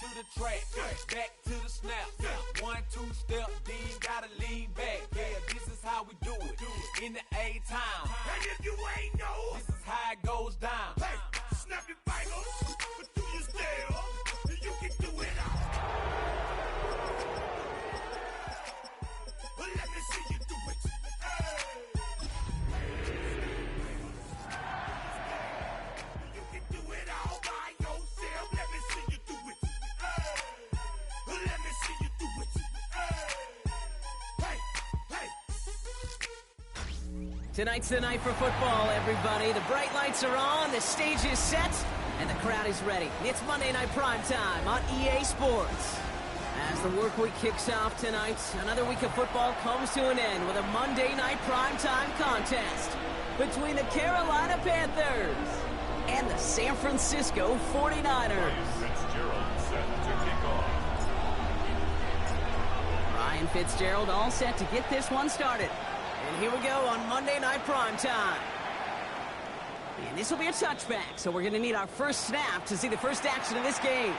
to the track, back to the snap. 1, 2 step, then you gotta lean back. Yeah, this is how we do it in the A-Town. And if you ain't know, This is how it goes down. hey, snap your fingers, but do you still? You can do it all. Well, let me see you do it. Hey. You can do it all by yourself. Let me see you do it. Hey. Well, let me see you do it. Hey. Hey. Tonight's the night for football, everybody. The bright lights are on, the stage is set, and the crowd is ready. It's Monday Night Primetime on EA Sports. As the work week kicks off tonight, another week of football comes to an end with a Monday Night Primetime contest between the Carolina Panthers and the San Francisco 49ers. Ryan Fitzgerald all set to get this one started. And here we go on Monday Night Primetime. And this will be a touchback, so we're going to need our first snap to see the first action of this game.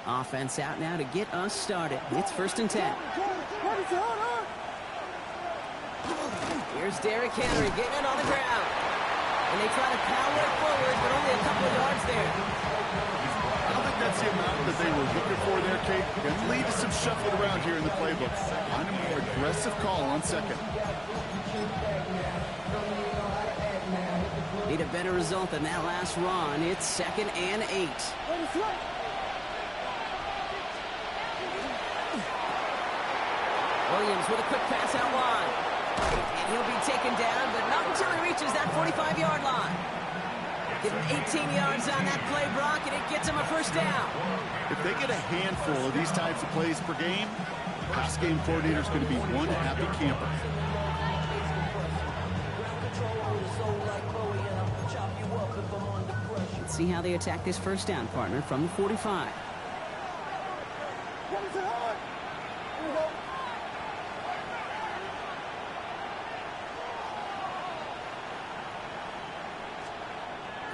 Offense out now to get us started. It's 1st and 10. Here's Derrick Henry getting it on the ground. And they try to power it forward, but only a couple of yards there. I don't think that's the amount that they were looking for there, Kate. Going to lead to some shuffling around here in the playbook. Find a more aggressive call on second. Need a better result than that last run. It's 2nd and 8. Williams with a quick pass out wide. And he'll be taken down, but not until he reaches that 45-yard line. Give him 18 yards on that play, Brock, and it gets him a first down. If they get a handful of these types of plays per game, pass game coordinator's going to be one happy camper. Let's see how they attack this first down, partner, from the 45.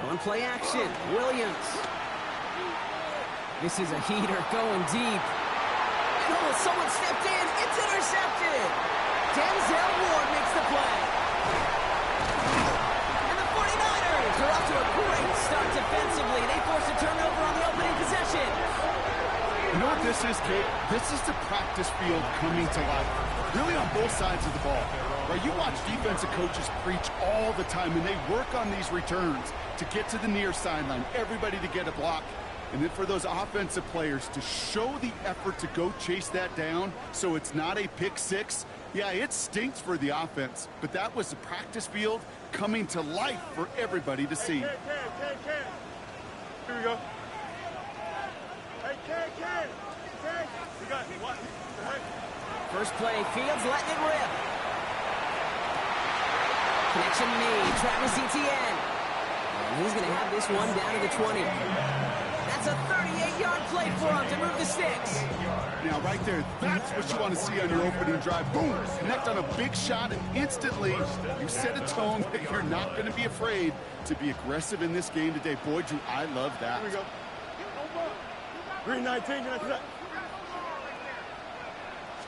Going play action. Williams. This is a heater going deep. And oh, someone stepped in. It's intercepted. Denzel Ward makes the play. And the 49ers are off to a great start defensively. They force a turnover on the opening possession. You know what this is, Kate? This is the practice field coming to life. Really on both sides of the ball. Right, you watch defensive coaches preach all the time, and they work on these returns to get to the near sideline, everybody to get a block. And then for those offensive players to show the effort to go chase that down so it's not a pick six. Yeah, it stinks for the offense, but that was the practice field coming to life for everybody to see. Here we go. Hey, Ken. You got what? First play, Fields letting it rip. Connection made, Travis Etienne. And he's going to have this one down to the 20. That's a 38-yard play for him to move the sticks. Now, right there, that's what you want to see on your opening drive. Boom! Connect on a big shot, and instantly you set a tone that you're not going to be afraid to be aggressive in this game today. Boy, Drew, I love that. Here we go. Green 19, you're not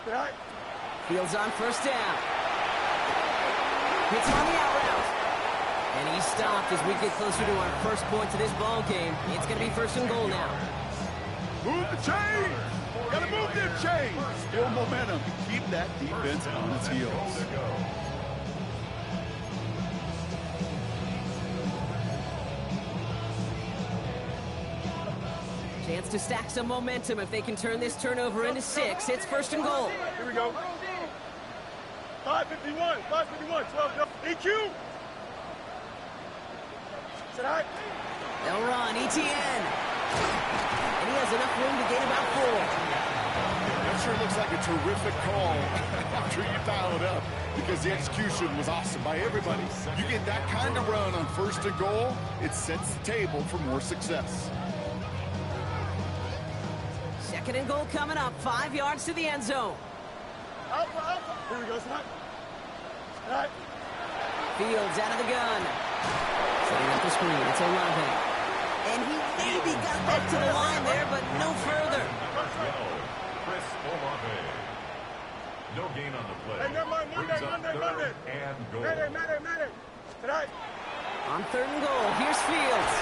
that. Fields on first down. Hits him on the out route. And he's stopped as we get closer to our first point to this ball game. It's going to be 1st and goal now. Move the chains! Gotta move them chains! Build momentum. Keep that defense on its heels. Chance to stack some momentum if they can turn this turnover into 6. It's 1st and goal. Here we go. 551, 12, EQ! Sit high. They'll run, Etienne. And he has enough room to gain about 4. That sure looks like a terrific call after you dial it up. because the execution was awesome by everybody. You get that kind of run on 1st and goal, it sets the table for more success. 2nd and goal coming up, 5 yards to the end zone. Here we go, Snap. Snap. Fields out of the gun. Setting up the screen, it's Olave. And he maybe got back to the line there, but no further. Chris Olave. No gain on the play. Hey, never mind, Monday. And goal. Madden. Tonight. On 3rd and goal, here's Fields.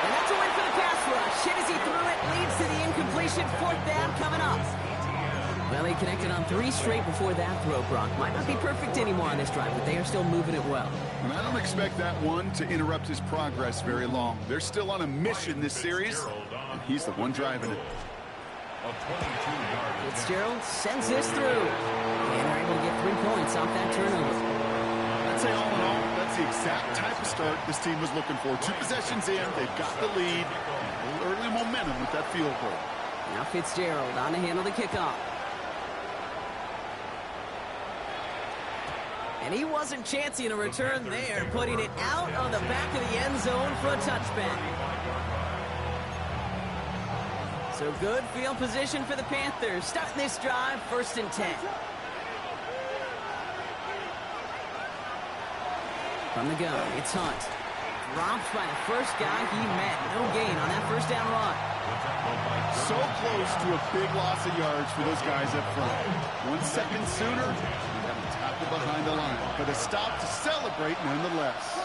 And that's a win for the pass rush. Hit as he threw it, leads to the incompletion. 4th down coming up. Well, he connected on 3 straight before that throw, Brock. Might not be perfect anymore on this drive, but they are still moving it well. And I don't expect that one to interrupt his progress very long. They're still on a mission this series, and he's the one driving it. Fitzgerald sends this through. And they're able to get 3 points off that turnover. I'd say all in all, that's the exact type of start this team was looking for. 2 possessions in, they've got the lead. A little early momentum with that field goal. Now Fitzgerald on to handle the kickoff. And he wasn't chancing a return there, putting it out on the back of the end zone for a touchback. So good field position for the Panthers. Starting this drive, 1st and 10. From the gun, it's Hunt. Dropped by the first guy he met. No gain on that 1st down run. So close to a big loss of yards for those guys up front. 1 second sooner, you got to tackle behind the line. But a stop to celebrate nonetheless.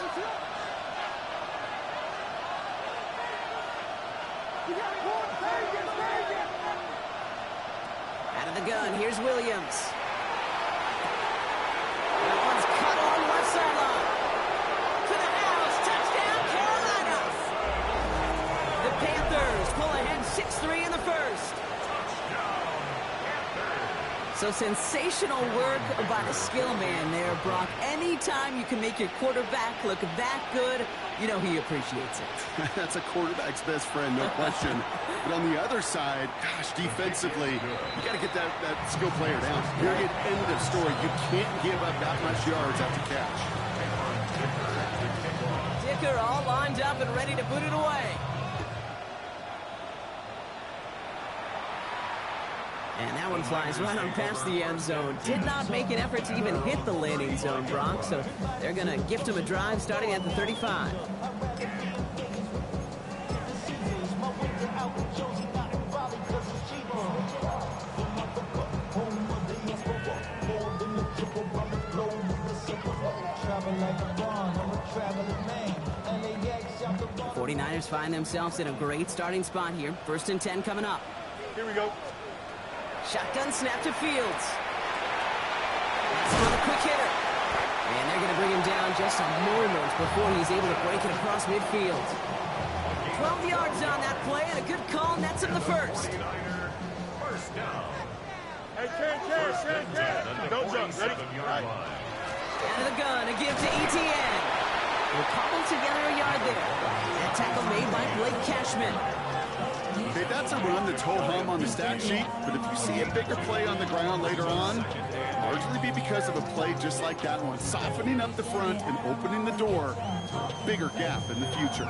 Out of the gun, here's Williams. That one's cut on left sideline. To the house, touchdown, Carolina! The Panthers pull ahead 6-3 in the 1st. So sensational work by the skill man there, Brock. Anytime you can make your quarterback look that good, you know he appreciates it. That's a quarterback's best friend, no question. But on the other side, gosh, defensively, you got to get that skill player down. Period, end of story. You can't give up that much yards after catch. Dicker all lined up and ready to put it away. And that one flies right on past the end zone. Did not make an effort to even hit the landing zone, Brock. So they're going to gift him a drive starting at the 35. The 49ers find themselves in a great starting spot here. 1st and 10 coming up. Here we go. Shotgun snap to Fields. That's another quick hitter. And they're going to bring him down just a moment before he's able to break it across midfield. 12 yards on that play, and a good call nets him the 1st. Hey, Ken. Don't jump. Ready? Right. Out of the gun, a give to Etienne. We'll cobble together a yard there. That tackle made by Blake Cashman. Okay, that's a run that's ho-hum on the stat sheet, but if you see a bigger play on the ground later on, largely be because of a play just like that one, softening up the front and opening the door to a bigger gap in the future.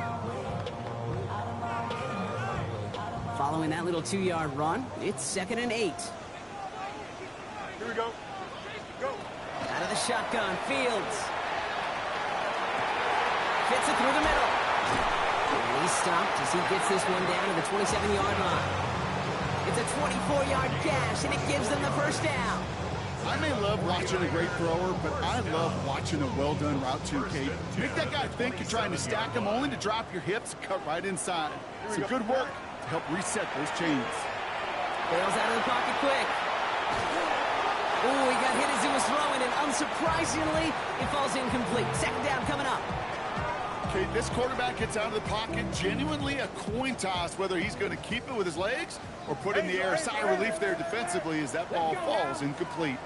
Following that little 2-yard run, it's 2nd and 8. Here we go. Go. Out of the shotgun, Fields. Fits it through the middle. And he's stopped as he gets this one down to the 27-yard line. It's a 24-yard gash, and it gives them the 1st down. I may love watching a great thrower, but I love watching a well-done route too, Kate. Make that guy think you're trying to stack him only to drop your hips and cut right inside. It's a good work to help reset those chains. Bails out of the pocket quick. Ooh, he got hit as he was throwing, and unsurprisingly, it falls incomplete. 2nd down coming up. Okay, this quarterback gets out of the pocket, genuinely a coin toss whether he's going to keep it with his legs or put in the air. Sigh of relief there defensively as that ball falls incomplete.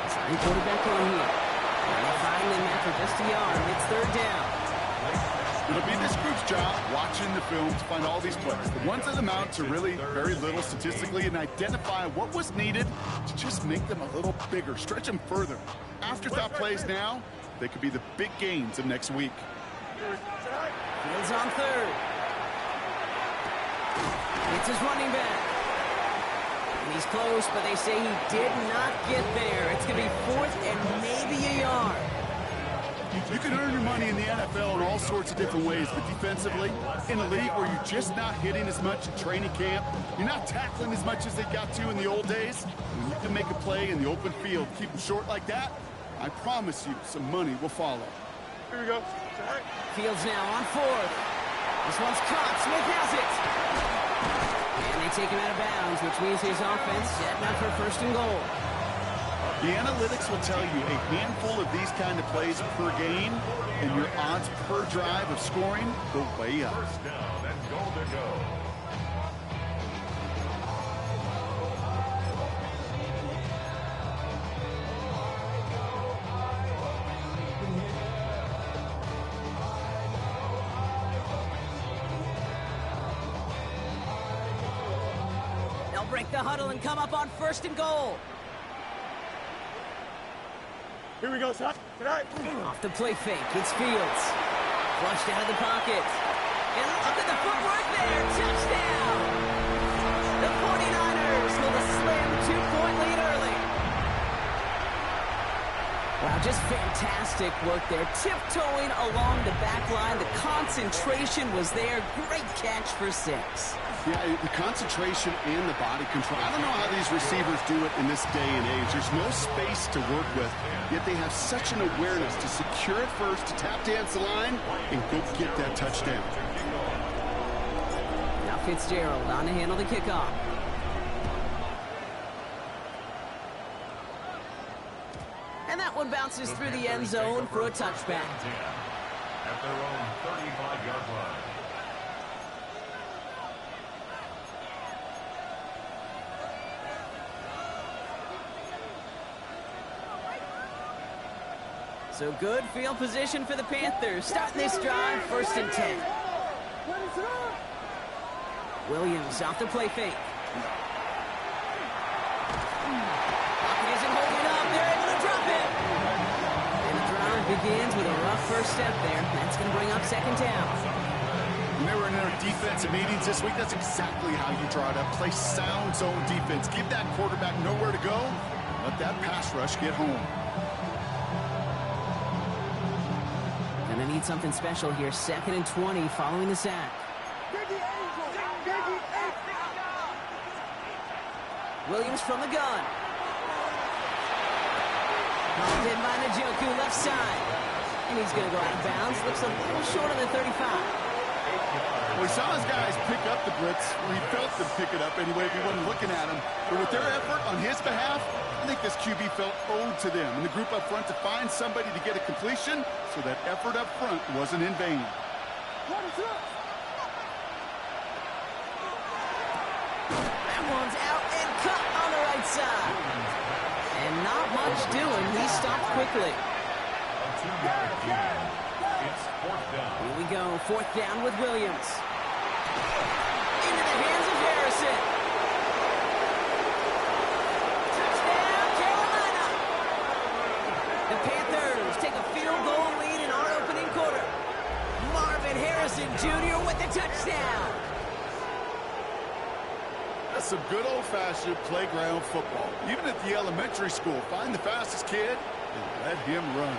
Signing quarterback on here. And they find him after just a yard. It's 3rd down. It'll be this group's job watching the film to find all these plays. The ones that amount to really very little statistically and identify what was needed to just make them a little bigger, stretch them further. Afterthought plays now, they could be the big gains of next week. Fields on third. It's his running back. And he's close, but they say he did not get there. It's going to be 4th and maybe a yard. You can earn your money in the NFL in all sorts of different ways, but defensively, in a league where you're just not hitting as much in training camp, you're not tackling as much as they got to in the old days, when you can make a play in the open field, keep them short like that, I promise you some money will follow. Here we go. Fields now on 4th. This one's caught. Smith has it. And they take him out of bounds, which means his offense setting up for 1st and goal. The analytics will tell you a handful of these kind of plays per game, and your odds per drive of scoring go way up. First down and goal to go. They'll break the huddle and come up on 1st and goal. Here we go, son. Tonight. Off the play fake, it's Fields. Flushed out of the pocket. And look at the footwork there. Touchdown! The 49ers with a slim 2-point lead early. Wow, just fantastic work there. Tiptoeing along the back line. The concentration was there. Great catch for 6. Yeah, the concentration and the body control. I don't know how these receivers do it in this day and age. There's no space to work with, yet they have such an awareness to secure it first, to tap dance the line, and go get that touchdown. Now Fitzgerald on to handle the kickoff. And that one bounces through the end zone for a touchback. At their own 35-yard line. So good field position for the Panthers. Starting this drive, 1st and 10. Williams off the play fake. Pocket isn't holding up. They're able to drop it. And the drive begins with a rough first step there. That's going to bring up 2nd down. When they were in their defensive meetings this week, that's exactly how you draw it up. Play sound zone defense. Give that quarterback nowhere to go. Let that pass rush get home. Gonna need something special here. 2nd and 20 following the sack. Williams from the gun. Knocked in by Njoku, left side. And he's gonna go out of bounds. Looks a little short of the 35. Well, he saw his guys pick up the blitz, or he felt them pick it up anyway if he wasn't looking at him. But with their effort on his behalf, I think this QB felt owed to them and the group up front to find somebody to get a completion, so that effort up front wasn't in vain. That one's out and cut on the right side. And not much doing. He stopped quickly. A 2-yard gain. It's 4th down. Here we go. 4th down with Williams. Into the hands of Harrison. Touchdown, Carolina. The Panthers take a field goal lead in our opening quarter. Marvin Harrison Jr. with the touchdown. That's some good old-fashioned playground football. Even at the elementary school, find the fastest kid and let him run.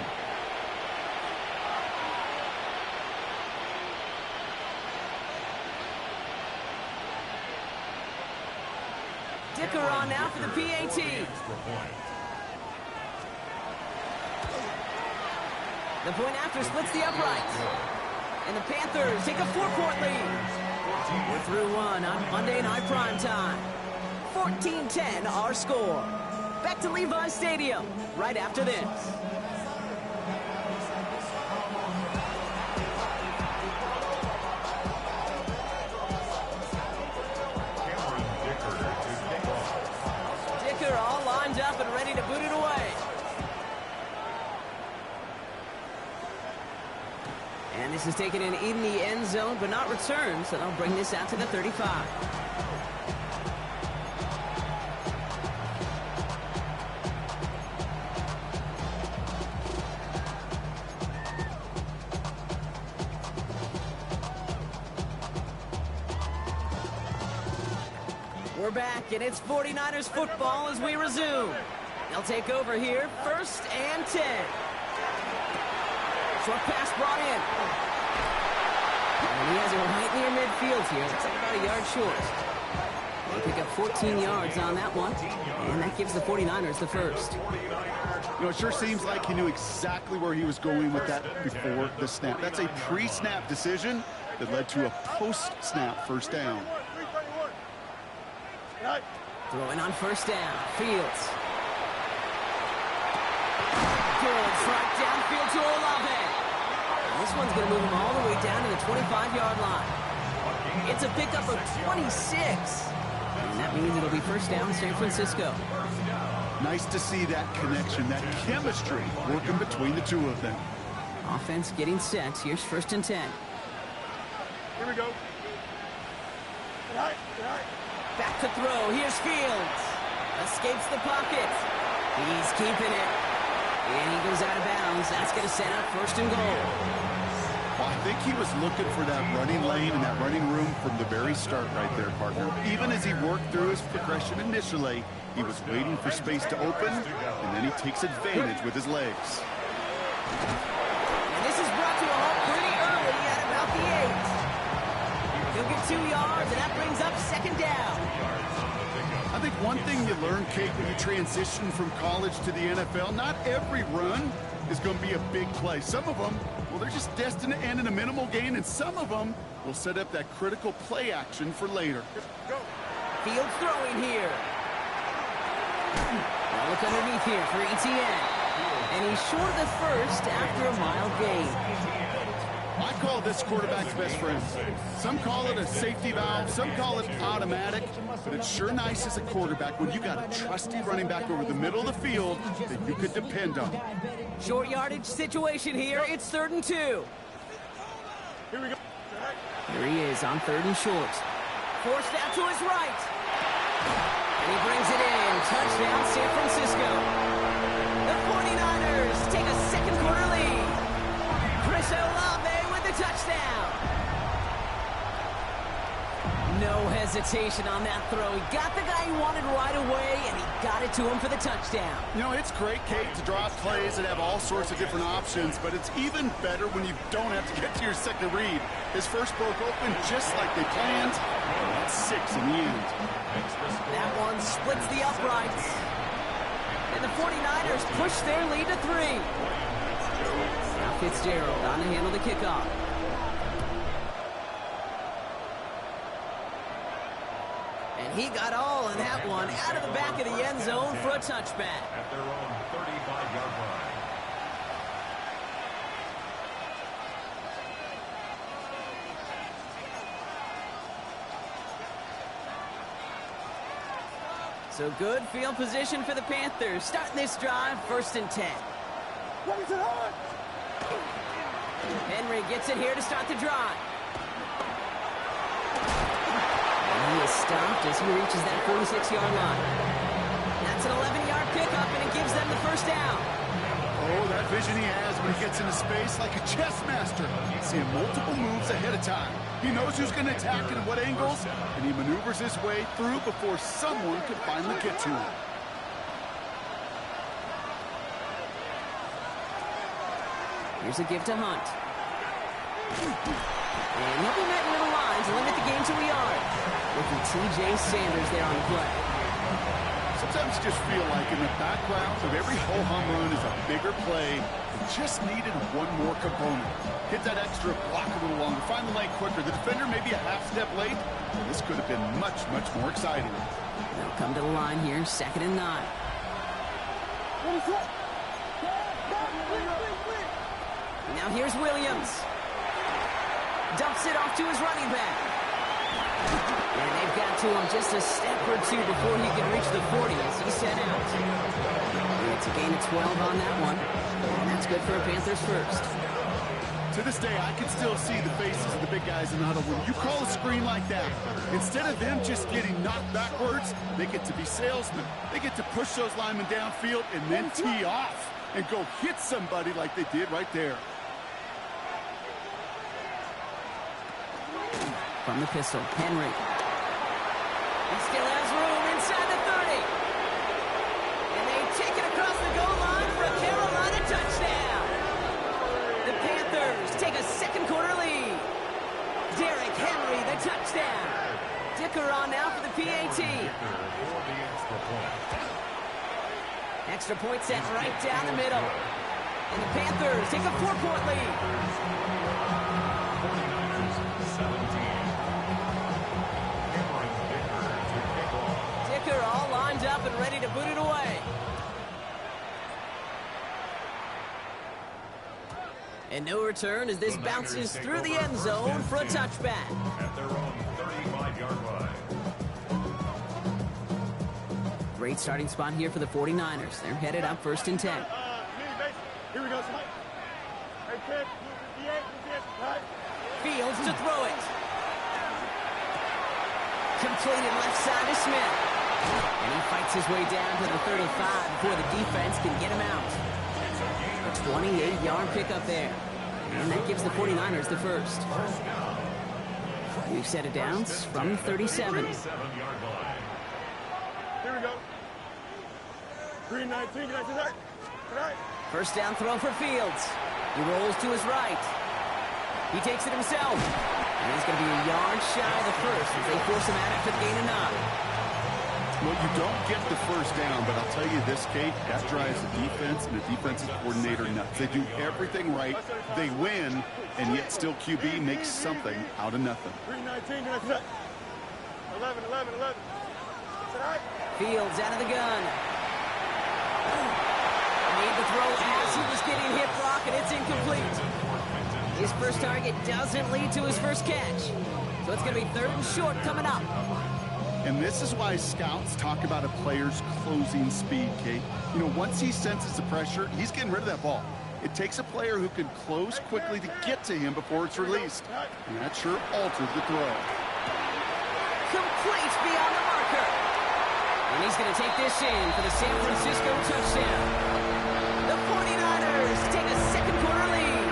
Dicker on now for the PAT. The point after splits the uprights. And the Panthers take a 4-point lead. We're through one on Monday Night Primetime. 14-10 our score. Back to Levi's Stadium right after this. Dicker all lined up and ready to boot it away. And this is taken in the end zone, but not returned, so they'll bring this out to the 35. We're back, and it's 49ers football as we resume. They'll take over here, 1st and 10. Short pass brought in. And he has it right near midfield here. Looks like about a yard short. They pick up 14 yards on that one, and that gives the 49ers the first. You know, it sure seems like he knew exactly where he was going with that before the snap. That's a pre-snap decision that led to a post-snap first down. Throwing on 1st down. Fields. Good. Right downfield to Olave. And this one's going to move him all the way down to the 25-yard line. It's a pickup of 26. And that means it'll be 1st down San Francisco. Nice to see that connection, that chemistry working between the two of them. Offense getting set. Here's 1st and 10. Here we go. Back to throw. Here's Fields. Escapes the pocket. He's keeping it. And he goes out of bounds. That's going to set up 1st and goal. Well, I think he was looking for that running lane and that running room from the very start right there, partner. Even as he worked through his progression initially, he was waiting for space to open, and then he takes advantage with his legs. And this is brought to a halt pretty early at about the 8. He'll get 2 yards, and that brings up 2nd down. I think one thing you learn, Kate, when you transition from college to the NFL, not every run is going to be a big play. Some of them, well, they're just destined to end in a minimal gain, and some of them will set up that critical play action for later. Fields throwing here. Now look underneath here for ETN. And he's short of the 1st after a mild gain. I call this quarterback's best friend. Some call it a safety valve, some call it automatic, but it's sure nice as a quarterback when you got a trusty running back over the middle of the field that you could depend on. Short yardage situation here. It's 3rd and 2. Here we go. Here he is on 3rd and short. Forced out to his right. And he brings it in. Touchdown, San Francisco. The 49ers take a 2nd quarter lead. Chris Olave with the touchdown. No hesitation on that throw. He got the guy he wanted right away, and he got it to him for the touchdown. You know, it's great, Kate, to draw up plays and have all sorts of different options, but it's even better when you don't have to get to your second read. His first broke open just like they planned, and that's 6 in the end. That one splits the uprights. And the 49ers push their lead to 3. Now Fitzgerald on to handle the kickoff. And he got all of that one out of the back of the end zone for a touchback. At their own 35-yard line. So good field position for the Panthers. Starting this drive, 1st and 10. Henry gets it here to start the drive. And he is stopped as he reaches that 46-yard line. That's an 11-yard pickup, and it gives them the 1st down. Oh, that vision he has when he gets into space like a chess master. Seeing multiple moves ahead of time. He knows who's going to attack and at what angles, and he maneuvers his way through before someone can finally get to him. Here's a give to Hunt. And he'll be met near the line to limit the game to a yard. With T.J. Sanders there on the play. Sometimes you just feel like in the background of every ho-hum run is a bigger play. It just needed one more component. Hit that extra block a little longer, find the lane quicker. The defender maybe a half step late. And this could have been much, much more exciting. They'll come to the line here, 2nd and 9. Now here's Williams. Dumps it off to his running back. And they've got to him just a step or 2 before he can reach the 40 as he's set out. And it's a gain of 12 on that one. And that's good for a Panthers 1st. To this day, I can still see the faces of the big guys in the huddle. When you call a screen like that, instead of them just getting knocked backwards, they get to be salesmen. They get to push those linemen downfield and then tee off and go hit somebody like they did right there. From the pistol, Henry. He still has room inside the 30. And they take it across the goal line for a Carolina touchdown. The Panthers take a second quarter lead. Derrick Henry, the touchdown. Dicker on now for the PAT. Extra point set right down the middle. And the Panthers take a 4-point lead. 49ers 17. Dicker all lined up and ready to boot it away. And no return as this bounces through the end zone for a touchback. At their own 35-yard line. Great starting spot here for the 49ers. They're headed up 1st and 10. Here we go. Hey, kid. Fields to throw it. Completed left side to Smith. And he fights his way down to the 35 before the defense can get him out. A 28-yard pickup there. And that gives the 49ers the first. We've set it down from 37. 37-yard line. Here we go. 319. Can I see that? Right. First down throw for Fields. He rolls to his right. He takes it himself. And he's going to be a yard shy of the first as they force him out after the gain of 9. Well, you don't get the first down, but I'll tell you this, Kate, that drives the defense and the defensive coordinator nuts. They do everything right. They win, and yet still QB makes something out of nothing. 319. Can I see that? 11. Fields out of the gun. Made the throw as he was getting hit, Brock, and it's incomplete. His first target doesn't lead to his first catch. So it's going to be 3rd and short coming up. And this is why scouts talk about a player's closing speed, Kate. You know, once he senses the pressure, he's getting rid of that ball. It takes a player who can close quickly to get to him before it's released. And that sure alters the throw. Complete beyond the marker. And he's going to take this in for the San Francisco touchdown. The 49ers take a second quarter lead.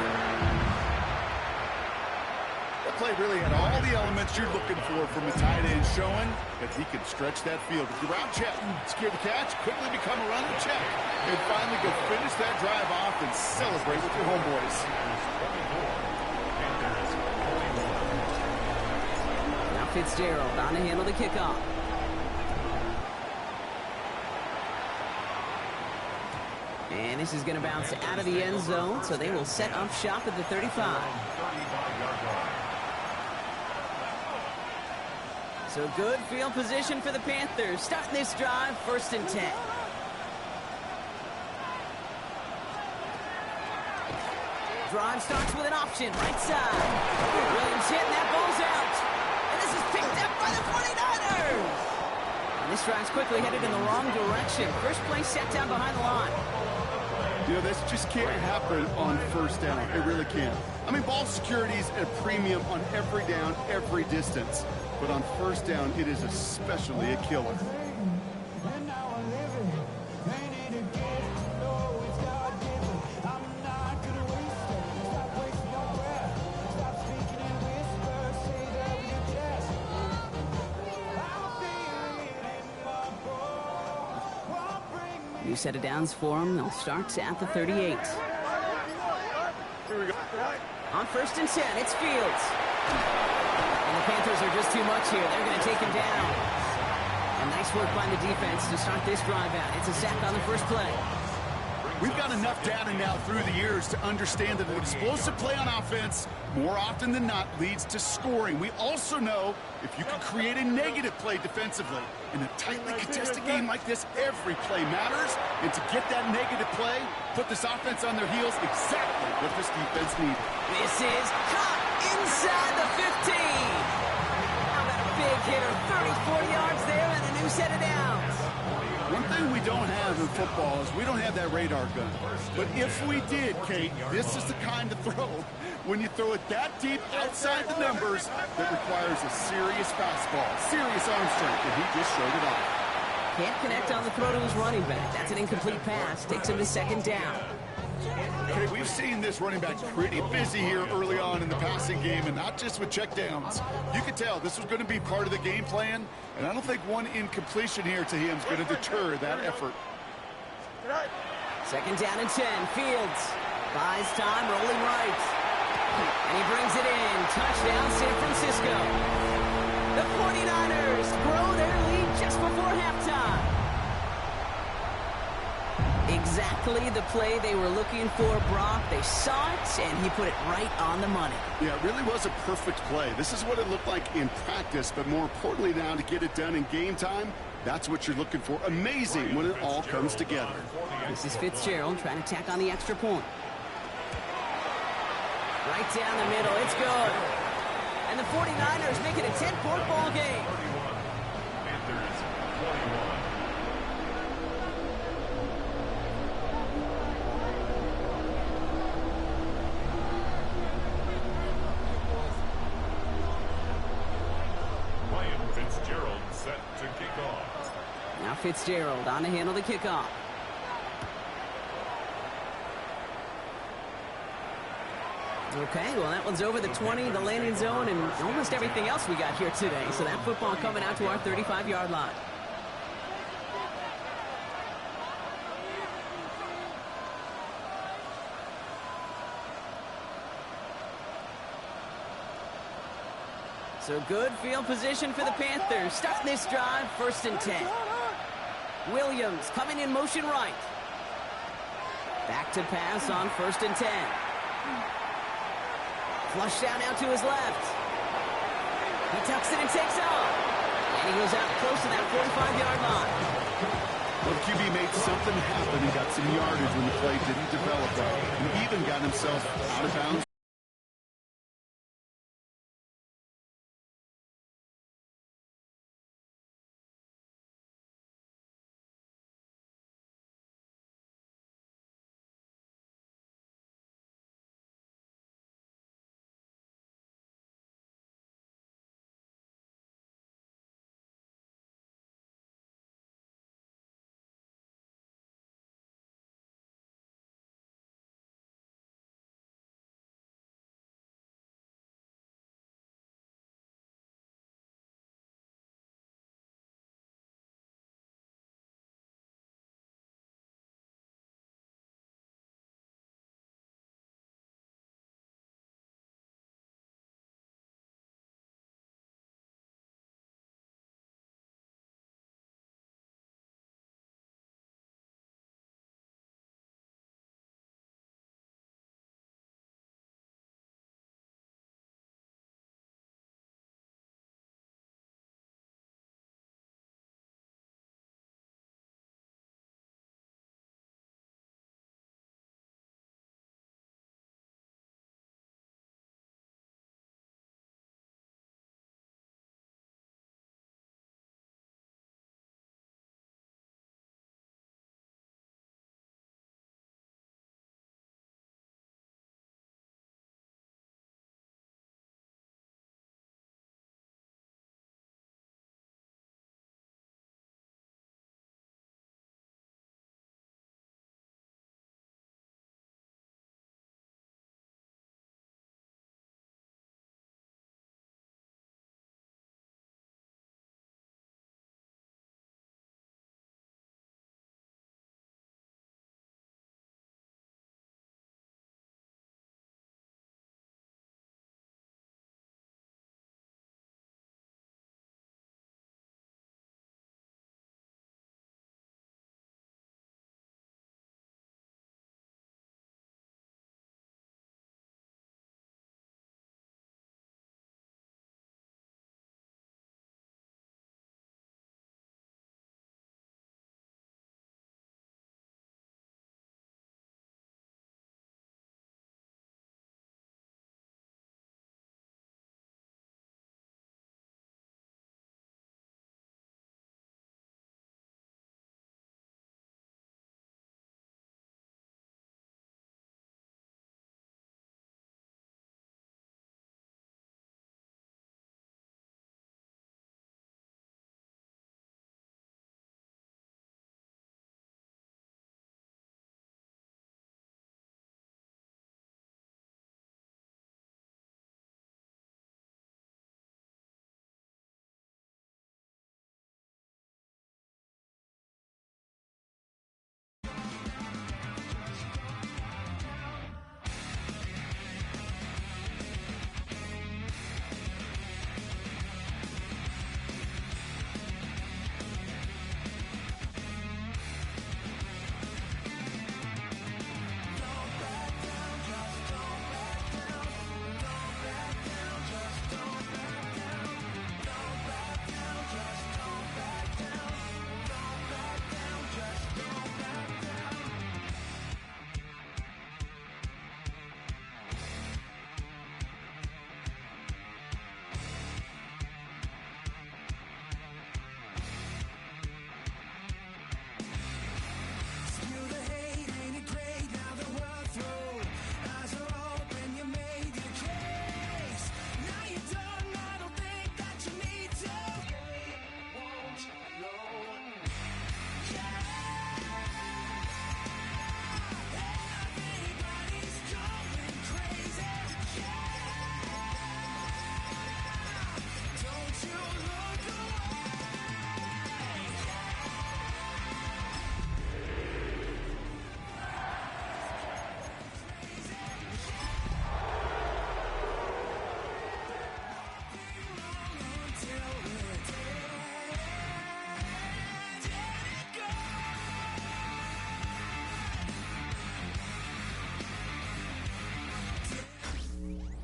That play really had all the elements you're looking for from a tight end, showing that he can stretch that field. With the route check, secure the catch, quickly become a running check, and finally go finish that drive off and celebrate with your homeboys. Now Fitzgerald on to handle the kickoff. And this is going to bounce out of the end zone, so they will set up shop at the 35. So good field position for the Panthers. Starting this drive, 1st and 10. Drive starts with an option, right side. Williams hit, and that ball's out. And this is picked up by the 49ers. And this drive's quickly headed in the wrong direction. First play set down behind the line. You know, this just can't happen on first down. It really can't. I mean, ball security is at a premium on every down, every distance. But on first down, it is especially a killer. New set of downs for them. They'll start at the 38. Here we go. On 1st and 10, it's Fields. And the Panthers are just too much here. They're going to take him down. And nice work by the defense to start this drive out. It's a sack on the first play. We've got enough data now through the years to understand that an explosive play on offense, more often than not, leads to scoring. We also know if you can create a negative play defensively. In a tightly contested game like this, every play matters. And to get that negative play, put this offense on their heels, exactly what this defense needed. This is caught inside the 15. How about a big hitter, 34 yards there and a new set of downs. One thing we don't have in football is we don't have that radar gun. But if we did, Kate, this is the kind of throw when you throw it that deep outside the numbers, that requires a serious fastball, serious arm strength, and he just showed it off. Can't connect on the throw to his running back. That's an incomplete pass. Takes him to second down. Okay, we've seen this running back pretty busy here early on in the passing game, and not just with checkdowns. You could tell this was going to be part of the game plan, and I don't think one incompletion here to him is going to deter that effort. Second down and 10. Fields buys time, rolling right. And he brings it in. Touchdown, San Francisco. The 49ers grow their lead just before halftime. Exactly the play they were looking for, Brock. They saw it, and he put it right on the money. Yeah, it really was a perfect play. This is what it looked like in practice, but more importantly now to get it done in game time, that's what you're looking for. Amazing when it all comes together. This is Fitzgerald trying to tack on the extra point. Right down the middle. It's good. And the 49ers make it a 10-point ball game. 31. Panthers 21. Fitzgerald set to kick off. Now Fitzgerald on to handle the kickoff. Okay, well that one's over the 20, the landing zone, and almost everything else we got here today. So that football coming out to our 35-yard line. So good field position for the Panthers. Starting this drive, 1st and 10. Williams coming in motion right. Back to pass on 1st and 10. Flush down out to his left. He tucks it and takes off. And he goes out close to that 45-yard line. Well, the QB made something happen and got some yardage when the play didn't develop well. He even got himself out of bounds.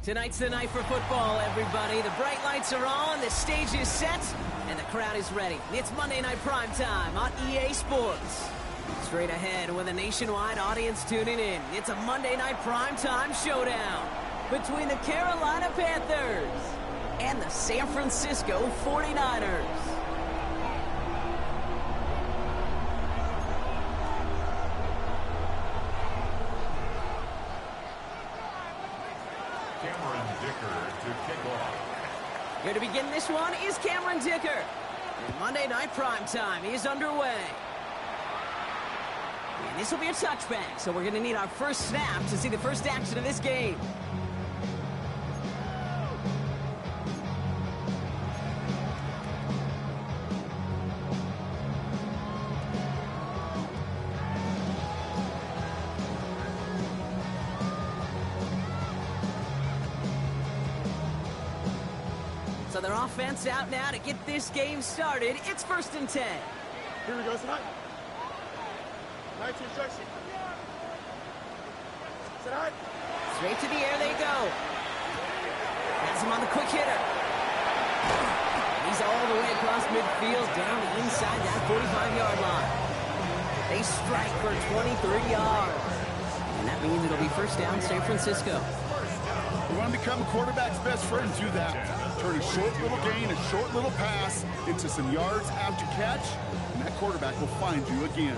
Tonight's the night for football, everybody. The bright lights are on, the stage is set, and the crowd is ready. It's Monday Night Primetime on EA Sports. Straight ahead with a nationwide audience tuning in, it's a Monday Night Primetime showdown between the Carolina Panthers and the San Francisco 49ers. Here to begin this one is Cameron Dicker. And Monday Night Primetime is underway. And this will be a touchback, so we're going to need our first snap to see the first action of this game. So their offense out now to get this game started. It's 1st and 10. Here we go, tonight. 19 instruction. Tonight. Straight to the air they go. Has him on the quick hitter. He's all the way across midfield, down inside that 45-yard line. They strike for 23 yards. And that means it'll be first down, San Francisco. You want to become a quarterback's best friend, do that. Turn a short little gain, a short little pass into some yards after catch, and that quarterback will find you again.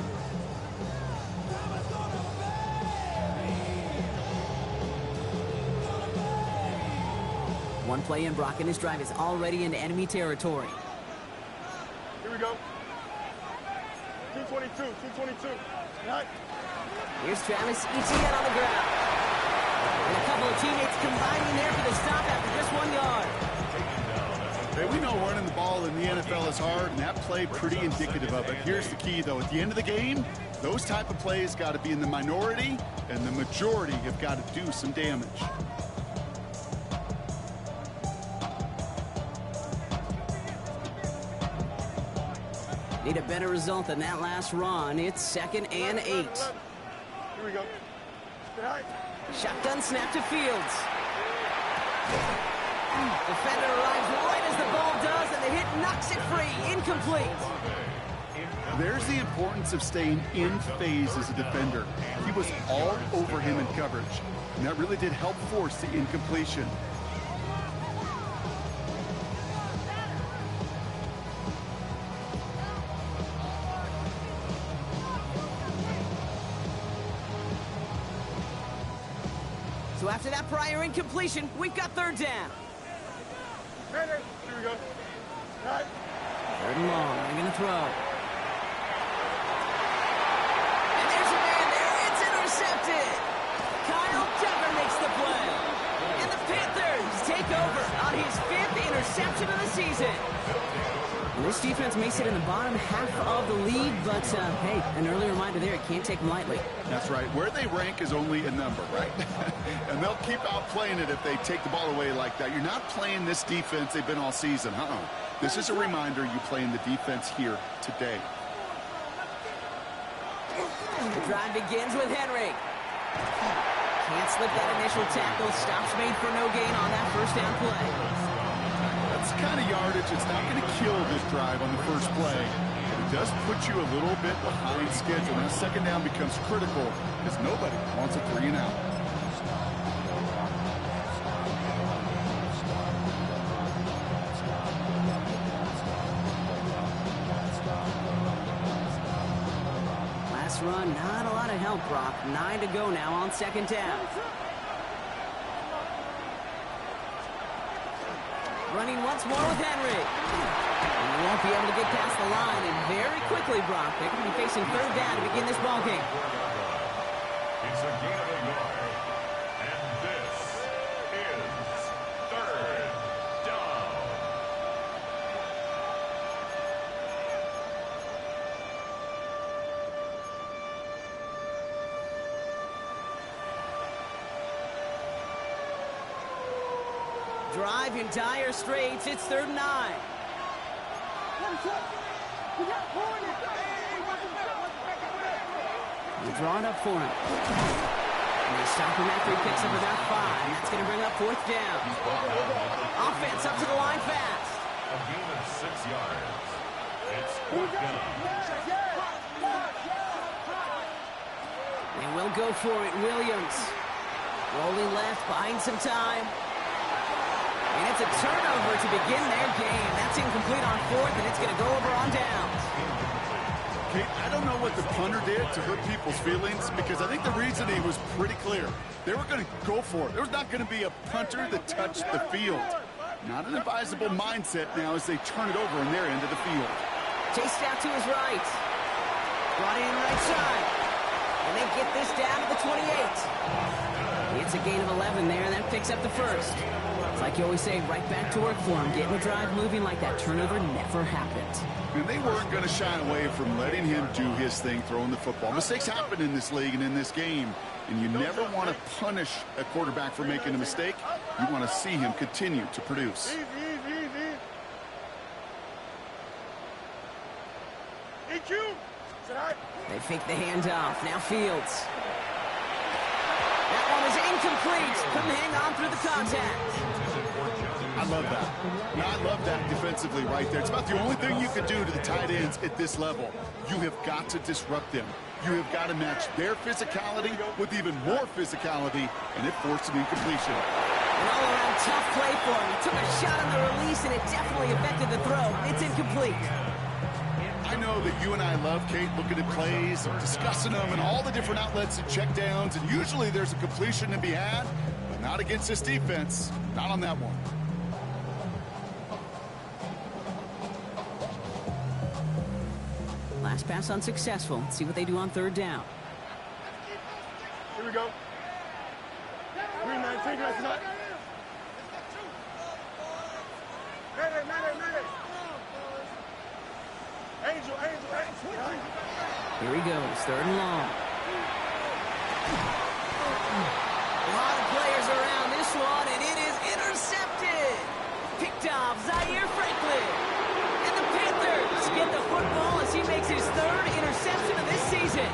One play in, Brock, and his drive is already into enemy territory. Here we go. 222, 222. Tonight. Here's Travis Etienne on the ground. And a couple of teammates combining there for the stop after just 1 yard. Hey, we know running the ball in the NFL is hard, and that play pretty indicative of it. Here's the key, though. At the end of the game, those type of plays got to be in the minority, and the majority have got to do some damage. Need a better result than that last run. It's 2nd and 8. Here we go. Tonight. Shotgun snap to Fields. Defender arrives right as the ball does, and the hit knocks it free. Incomplete. There's the importance of staying in phase as a defender. He was all over him in coverage, and that really did help force the incompletion. So after that prior incompletion, we've got 3rd down. Here we go. Tonight. 3rd and long. They're going to throw. And there's a man there. It's intercepted. Kyle Dever makes the play. And the Panthers take over on his 5th interception of the season. And this defense may sit in the bottom half of the league, but, hey, an early reminder there, it can't take them lightly. That's right. Where they rank is only a number, right? And they'll keep outplaying it if they take the ball away like that. You're not playing this defense they've been all season. This is a reminder you play in the defense here today. The drive begins with Henry. Can't slip that initial tackle. Stops made for no gain on that first down play. That's the kind of yardage. It's not going to kill this drive on the first play. It does put you a little bit behind schedule. Now, 2nd down becomes critical because nobody wants a 3 and out. Last run, not a lot of help, Brock. 9 to go now on 2nd down. Running once more with Henry. And he won't be able to get past the line, and very quickly, Brock, they're going to be facing 3rd down to begin this ballgame. It's a gain of a yard, and this is 3rd down. Drive in dire straits. It's 3rd and 9. They draw it up for him. And they stop him after he picks up about 5. That's going to bring up 4th down. Offense up to the line fast. A gain of 6 yards. It's 4th down. They will go for it. Williams rolling left, buying some time. And it's a turnover to begin their game. That's incomplete on 4th, and it's going to go over on downs. Kate, I don't know what the punter did to hurt people's feelings, because I think the reasoning was pretty clear. They were going to go for it. There was not going to be a punter that touched the field. Not an advisable mindset now as they turn it over on their end of the field. Chased out to his right. Brought in right side. And they get this down to the 28. It's a gain of 11 there, and that picks up the 1st. It's like you always say, right back to work for him. Getting the drive moving like that turnover never happened. And they weren't going to shy away from letting him do his thing, throwing the football. Mistakes happen in this league and in this game, and you never want to punish a quarterback for making a mistake. You want to see him continue to produce. They fake the handoff. Now Fields. That one was incomplete. Couldn't hang on through the contact. I love that. Now, I love that defensively right there. It's about the only thing you can do to the tight ends at this level. You have got to disrupt them. You have got to match their physicality with even more physicality, and it forced an incompletion. An all-around tough play for him. He took a shot on the release, and it definitely affected the throw. It's incomplete. I know that you and I love, Kate, looking at plays and discussing them and all the different outlets and checkdowns, and usually there's a completion to be had, but not against this defense. Not on that one. Last pass unsuccessful. Let's see what they do on 3rd down. Here we go. 3-9, take it. Angel. Here he goes, 3rd and long. A lot of players around this one, and it is intercepted. Picked off Zaire Franklin. And the Panthers get the football as he makes his 3rd interception of this season.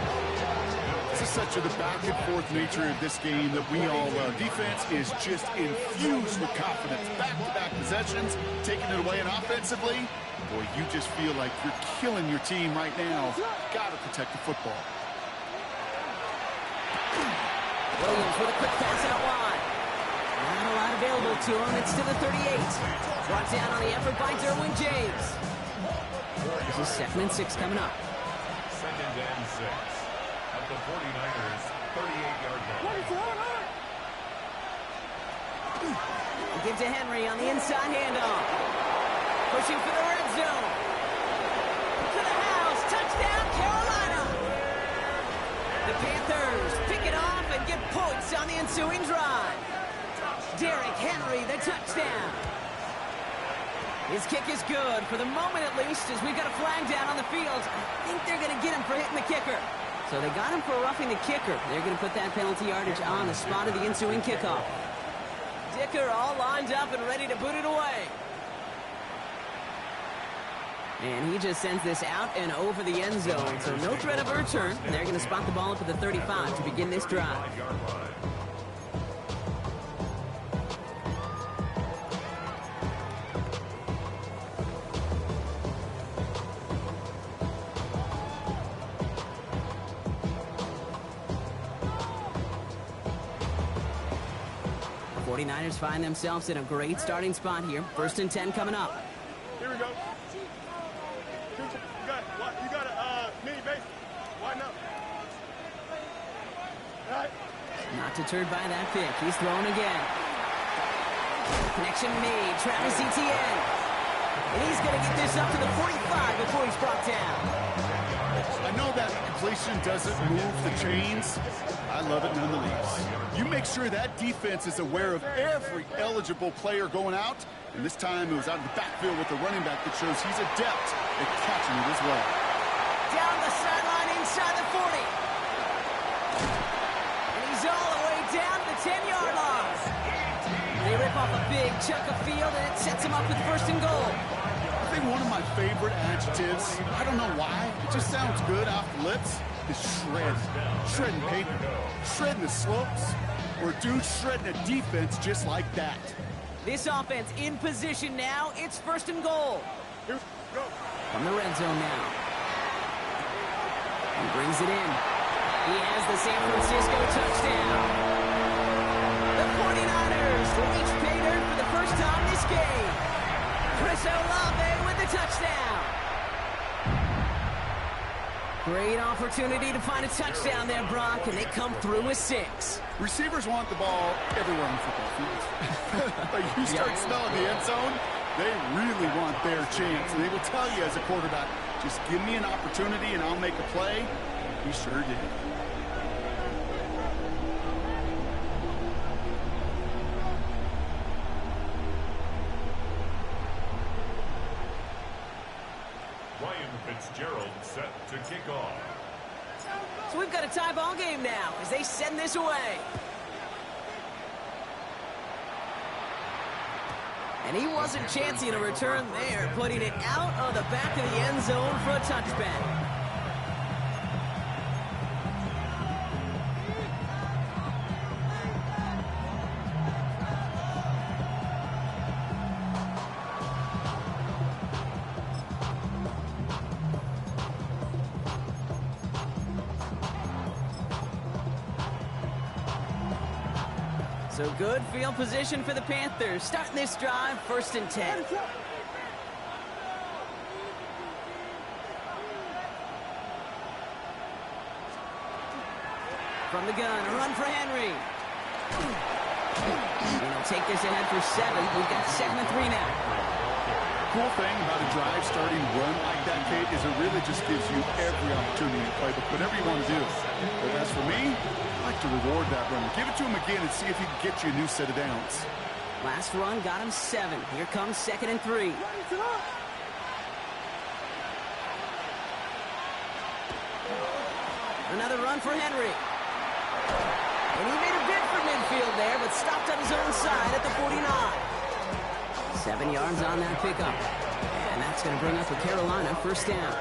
This is such the back-and-forth nature of this game that we all love. Defense is just infused with confidence. Back-to-back possessions, taking it away, and offensively, boy, you just feel like you're killing your team right now. Got to protect the football. Williams with a quick pass out wide. Not a lot available to him. It's to the 38. Brought down on the effort by Derwin James. This is 2nd and 6 coming up. 2nd and 6. At the 49ers, 38-yard line. Give to Henry on the inside handoff. Pushing for the red zone. To the house. Touchdown, Carolina. The Panthers pick it off and get points on the ensuing drive. Derrick Henry, the touchdown. His kick is good, for the moment at least, as we've got a flag down on the field. I think they're going to get him for hitting the kicker. So they got him for roughing the kicker. They're going to put that penalty yardage on the spot of the ensuing kickoff. Dicker all lined up and ready to boot it away. And he just sends this out and over the end zone, so no threat of a return. They're going to spot the ball up at the 35 to begin this drive. 49ers find themselves in a great starting spot here. 1st and 10 coming up. Here we go. You got a mini base. Why not? All right. Not deterred by that pick. He's thrown again. Connection made. Travis Etienne. And he's going to get this up to the 45 before he's brought down. I know that completion doesn't move the chains. I love it nonetheless. You make sure that defense is aware of every eligible player going out. And this time it was out of the backfield with the running back that shows he's adept at catching it as well. Down the sideline inside the 40. And he's all the way down to the 10-yard line. They rip off a big chunk of field, and it sets him up with 1st and goal. I think one of my favorite adjectives, I don't know why, it just sounds good off the lips, is shredding paper, shredding the slopes, or dude shredding a defense just like that. This offense in position now. It's 1st and goal. Here we go. From the red zone now. He brings it in. He has the San Francisco touchdown. The 49ers reach pay dirt for the first time this game. Chris Olave with the touchdown. Great opportunity to find a touchdown there, Brock, and they come through with 6. Receivers want the ball everywhere on football fields. But you start smelling the end zone, they really want their chance. And they will tell you as a quarterback, just give me an opportunity and I'll make a play. He sure did. Fitzgerald set to kick off. So we've got a tie ball game now as they send this away. And he wasn't chancing a return there, putting it out of the back of the end zone for a touchback. So good field position for the Panthers. Starting this drive, 1st and 10. From the gun, a run for Henry. And he'll take this ahead for 7. We've got 2nd and 3 now. Cool thing about a drive starting run like that, Kate, is it really just gives you every opportunity to play whatever you want to do. But as for me, I like to reward that runner. Give it to him again and see if he can get you a new set of downs. Last run got him 7. Here comes 2nd and 3. Another run for Henry. And he made a bid for midfield there, but stopped on his own side at the 49. 7 yards on that pickup. And that's going to bring up a Carolina 1st down.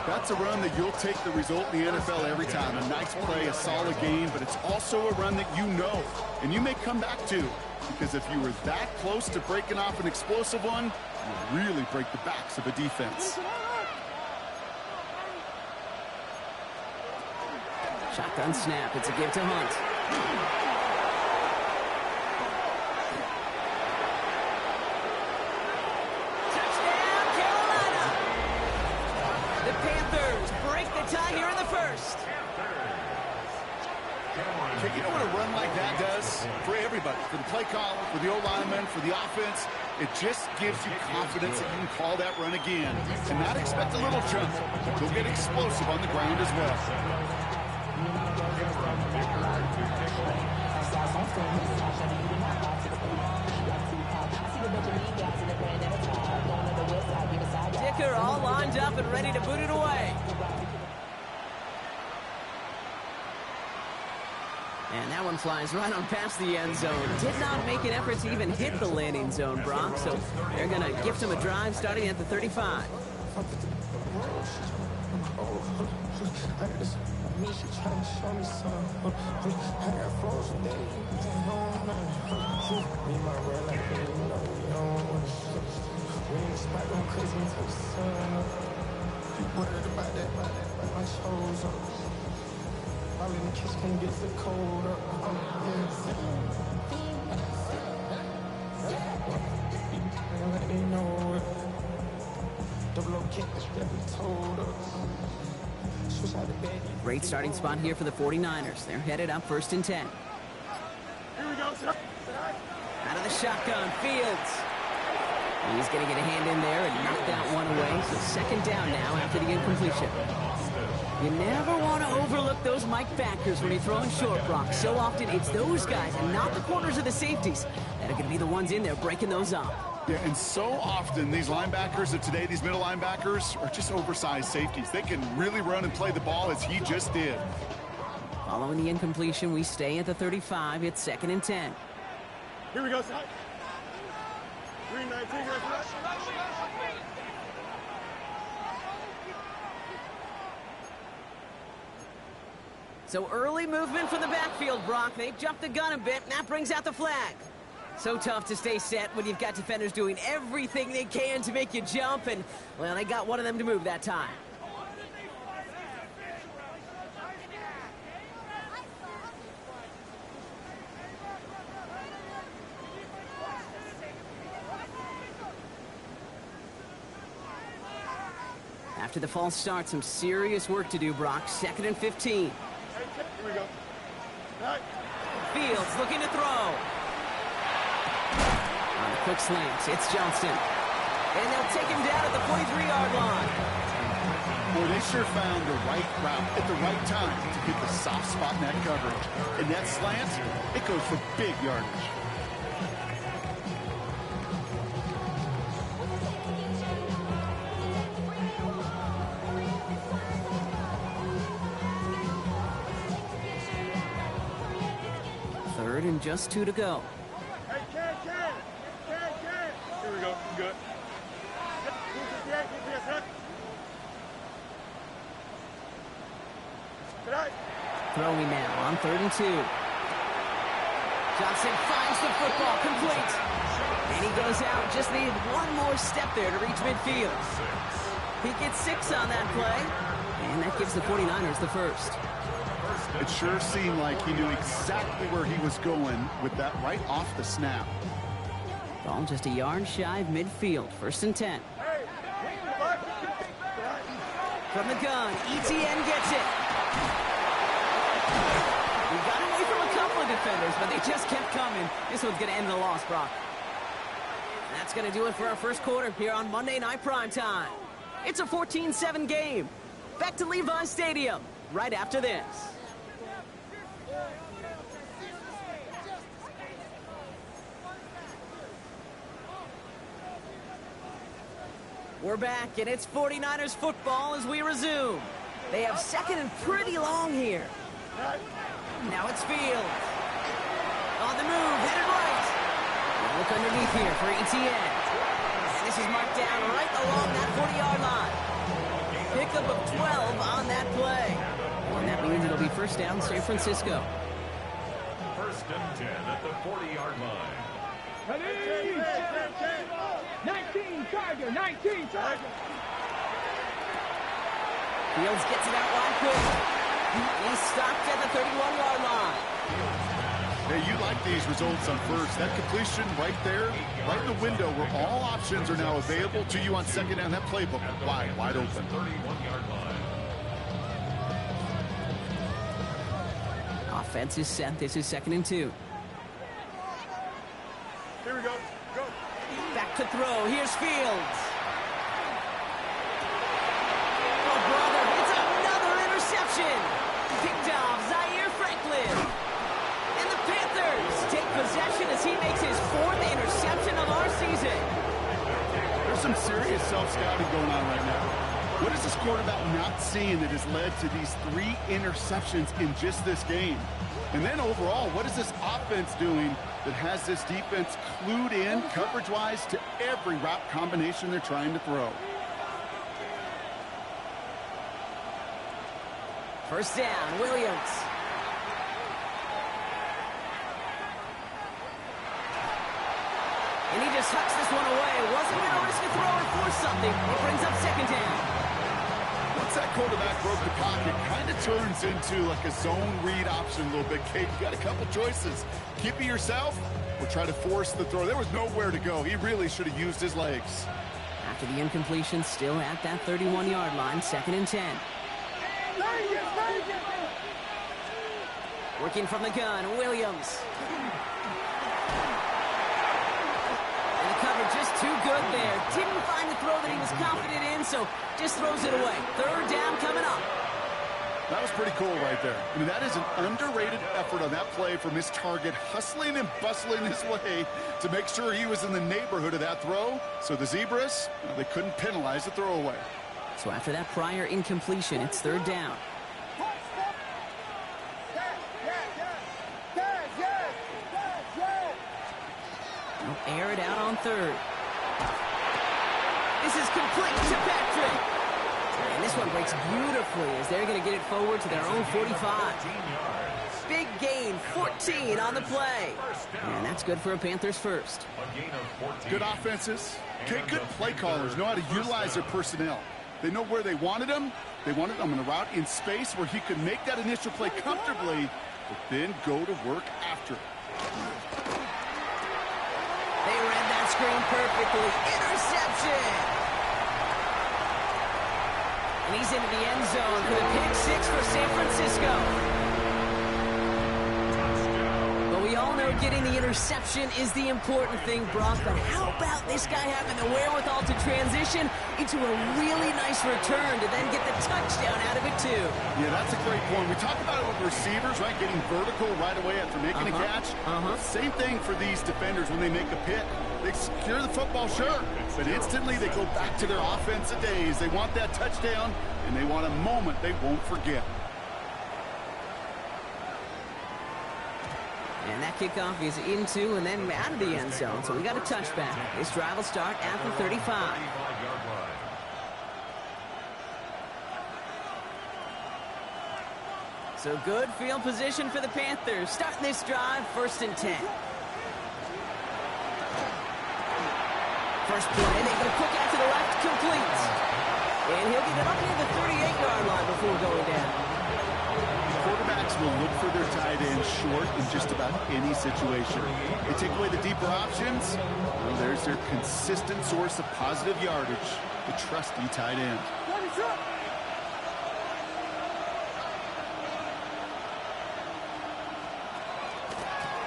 That's a run that you'll take the result in the NFL every time. A nice play, a solid game, but it's also a run that you know, and you may come back to. Because if you were that close to breaking off an explosive one, you really break the backs of a defense. Shotgun snap. It's a give to Hunt. Tie here in the 1st. Okay, you know what a run like that does for everybody, for the play caller, for the O-lineman, for the offense? It just gives you confidence that you can call that run again and not expect a little jump. You'll get explosive on the ground as well. Dicker all lined up and ready to boot it away. And that one flies right on past the end zone. Did not make an effort to even hit the landing zone, Brock. So they're going to gift him a drive starting at the 35. Great starting spot here for the 49ers. They're headed up 1st and 10. Here we go, sir. Out of the shotgun, Fields. He's going to get a hand in there and knock that one away. So 2nd down now after the incompletion. You never want to overlook those Mike backers when you're throwing short, Brock. So often it's those guys and not the corners or the safeties that are going to be the ones in there breaking those up. Yeah, and so often these linebackers of today, these middle linebackers, are just oversized safeties. They can really run and play the ball as he just did. Following the incompletion, we stay at the 35. It's 2nd and 10. Here we go, sir. 319, So early movement from the backfield, Brock. They jumped the gun a bit, and that brings out the flag. So tough to stay set when you've got defenders doing everything they can to make you jump, and, well, they got one of them to move that time. After the false start, some serious work to do, Brock. 2nd and 15. Here we go. Right. Fields looking to throw. On the quick slant, it's Johnston. And they'll take him down at the 43-yard line. Boy, they sure found the right route at the right time to get the soft spot in that coverage. And that slant, it goes for big yardage. Third and just 2 to go. Hey, Ken. Here we go. Good. Throwing now on 3rd and 2. Johnson finds the football, complete. And he goes out, just needed one more step there to reach midfield. He gets 6 on that play, and that gives the 49ers the first. It sure seemed like he knew exactly where he was going with that right off the snap. Ball just a yard shy of midfield, 1st and 10. From the gun, ETN gets it. We got away from a couple of defenders, but they just kept coming. This one's going to end in a loss, Brock. That's going to do it for our first quarter here on Monday Night Primetime. It's a 14-7 game. Back to Levi's Stadium right after this. We're back, and it's 49ers football as we resume. They have 2nd and pretty long here. Now it's Fields. On the move, headed right. Look underneath here for ETN. And this is marked down right along that 40-yard line. Pickup of 12 on that play. And that means it'll be first down, San Francisco. 1st and 10 at the 40-yard line. 19 Tiger. Fields gets it out wide quick. He's stopped at the 31-yard line. Hey, you like these results on first. That completion right there, right in the window where all options are now available to you on 2nd down. That playbook wide open. 31-yard line. Offense is set. This is 2nd and 2. Here we go. Go. Back to throw. Here's Fields. Oh, brother, it's another interception. Picked off Zaire Franklin. And the Panthers take possession as he makes his 4th interception of our season. There's some serious self-scouting going on right now. What is this quarterback not seeing that has led to these 3 interceptions in just this game? And then overall, what is this offense doing that has this defense clued in coverage-wise to every route combination they're trying to throw? First down, Williams. And he just hucks this one away. Wasn't going to risk a throw and force something. It brings up 2nd down. Once that quarterback broke the pocket, kind of turns into like a zone read option a little bit. Kate, you got a couple choices. Keep it yourself or try to force the throw. There was nowhere to go. He really should have used his legs. After the incompletion, still at that 31-yard line, 2nd and 10. Working from the gun, Williams. And the cover just too good there. Didn't find the throw that he was confident in, so just throws it away. 3rd down coming up. That was pretty cool right there. I mean, that is an underrated effort on that play from his target, hustling and bustling his way to make sure he was in the neighborhood of that throw. So the Zebras, they couldn't penalize the throwaway. So after that prior incompletion, it's 3rd down. They'll air it out on 3rd. This is complete to Patrick. And this one breaks beautifully as they're going to get it forward to their own 45. Big gain, 14 on the play. And that's good for a Panthers first. Good offenses. Okay, good play callers know how to utilize their personnel. They know where they wanted him. They wanted him on a route in space where he could make that initial play comfortably, but then go to work after it. They read that screen perfectly. Interception! And he's into the end zone for the pick six for San Francisco. But we all know getting the interception is the important thing, Brock. But how about this guy having the wherewithal to transition into a really nice return to then get the touchdown out of it, too? Yeah, that's a great point. We talk about it with receivers, right? Getting vertical right away after making a catch. Same thing for these defenders when they make a pick. They secure the football, sure, but instantly they go back to their offensive days. They want that touchdown, and they want a moment they won't forget. And that kickoff is into and then out of the end zone, so we got a touchback. This drive will start at the 35. So good field position for the Panthers. Starting this drive, 1st and 10. First play, they get a quick out to the left, complete. And he'll get it up near the 38-yard line before going down. Quarterbacks will look for their tight end short in just about any situation. They take away the deeper options. Well, there's their consistent source of positive yardage, the trusty tight end.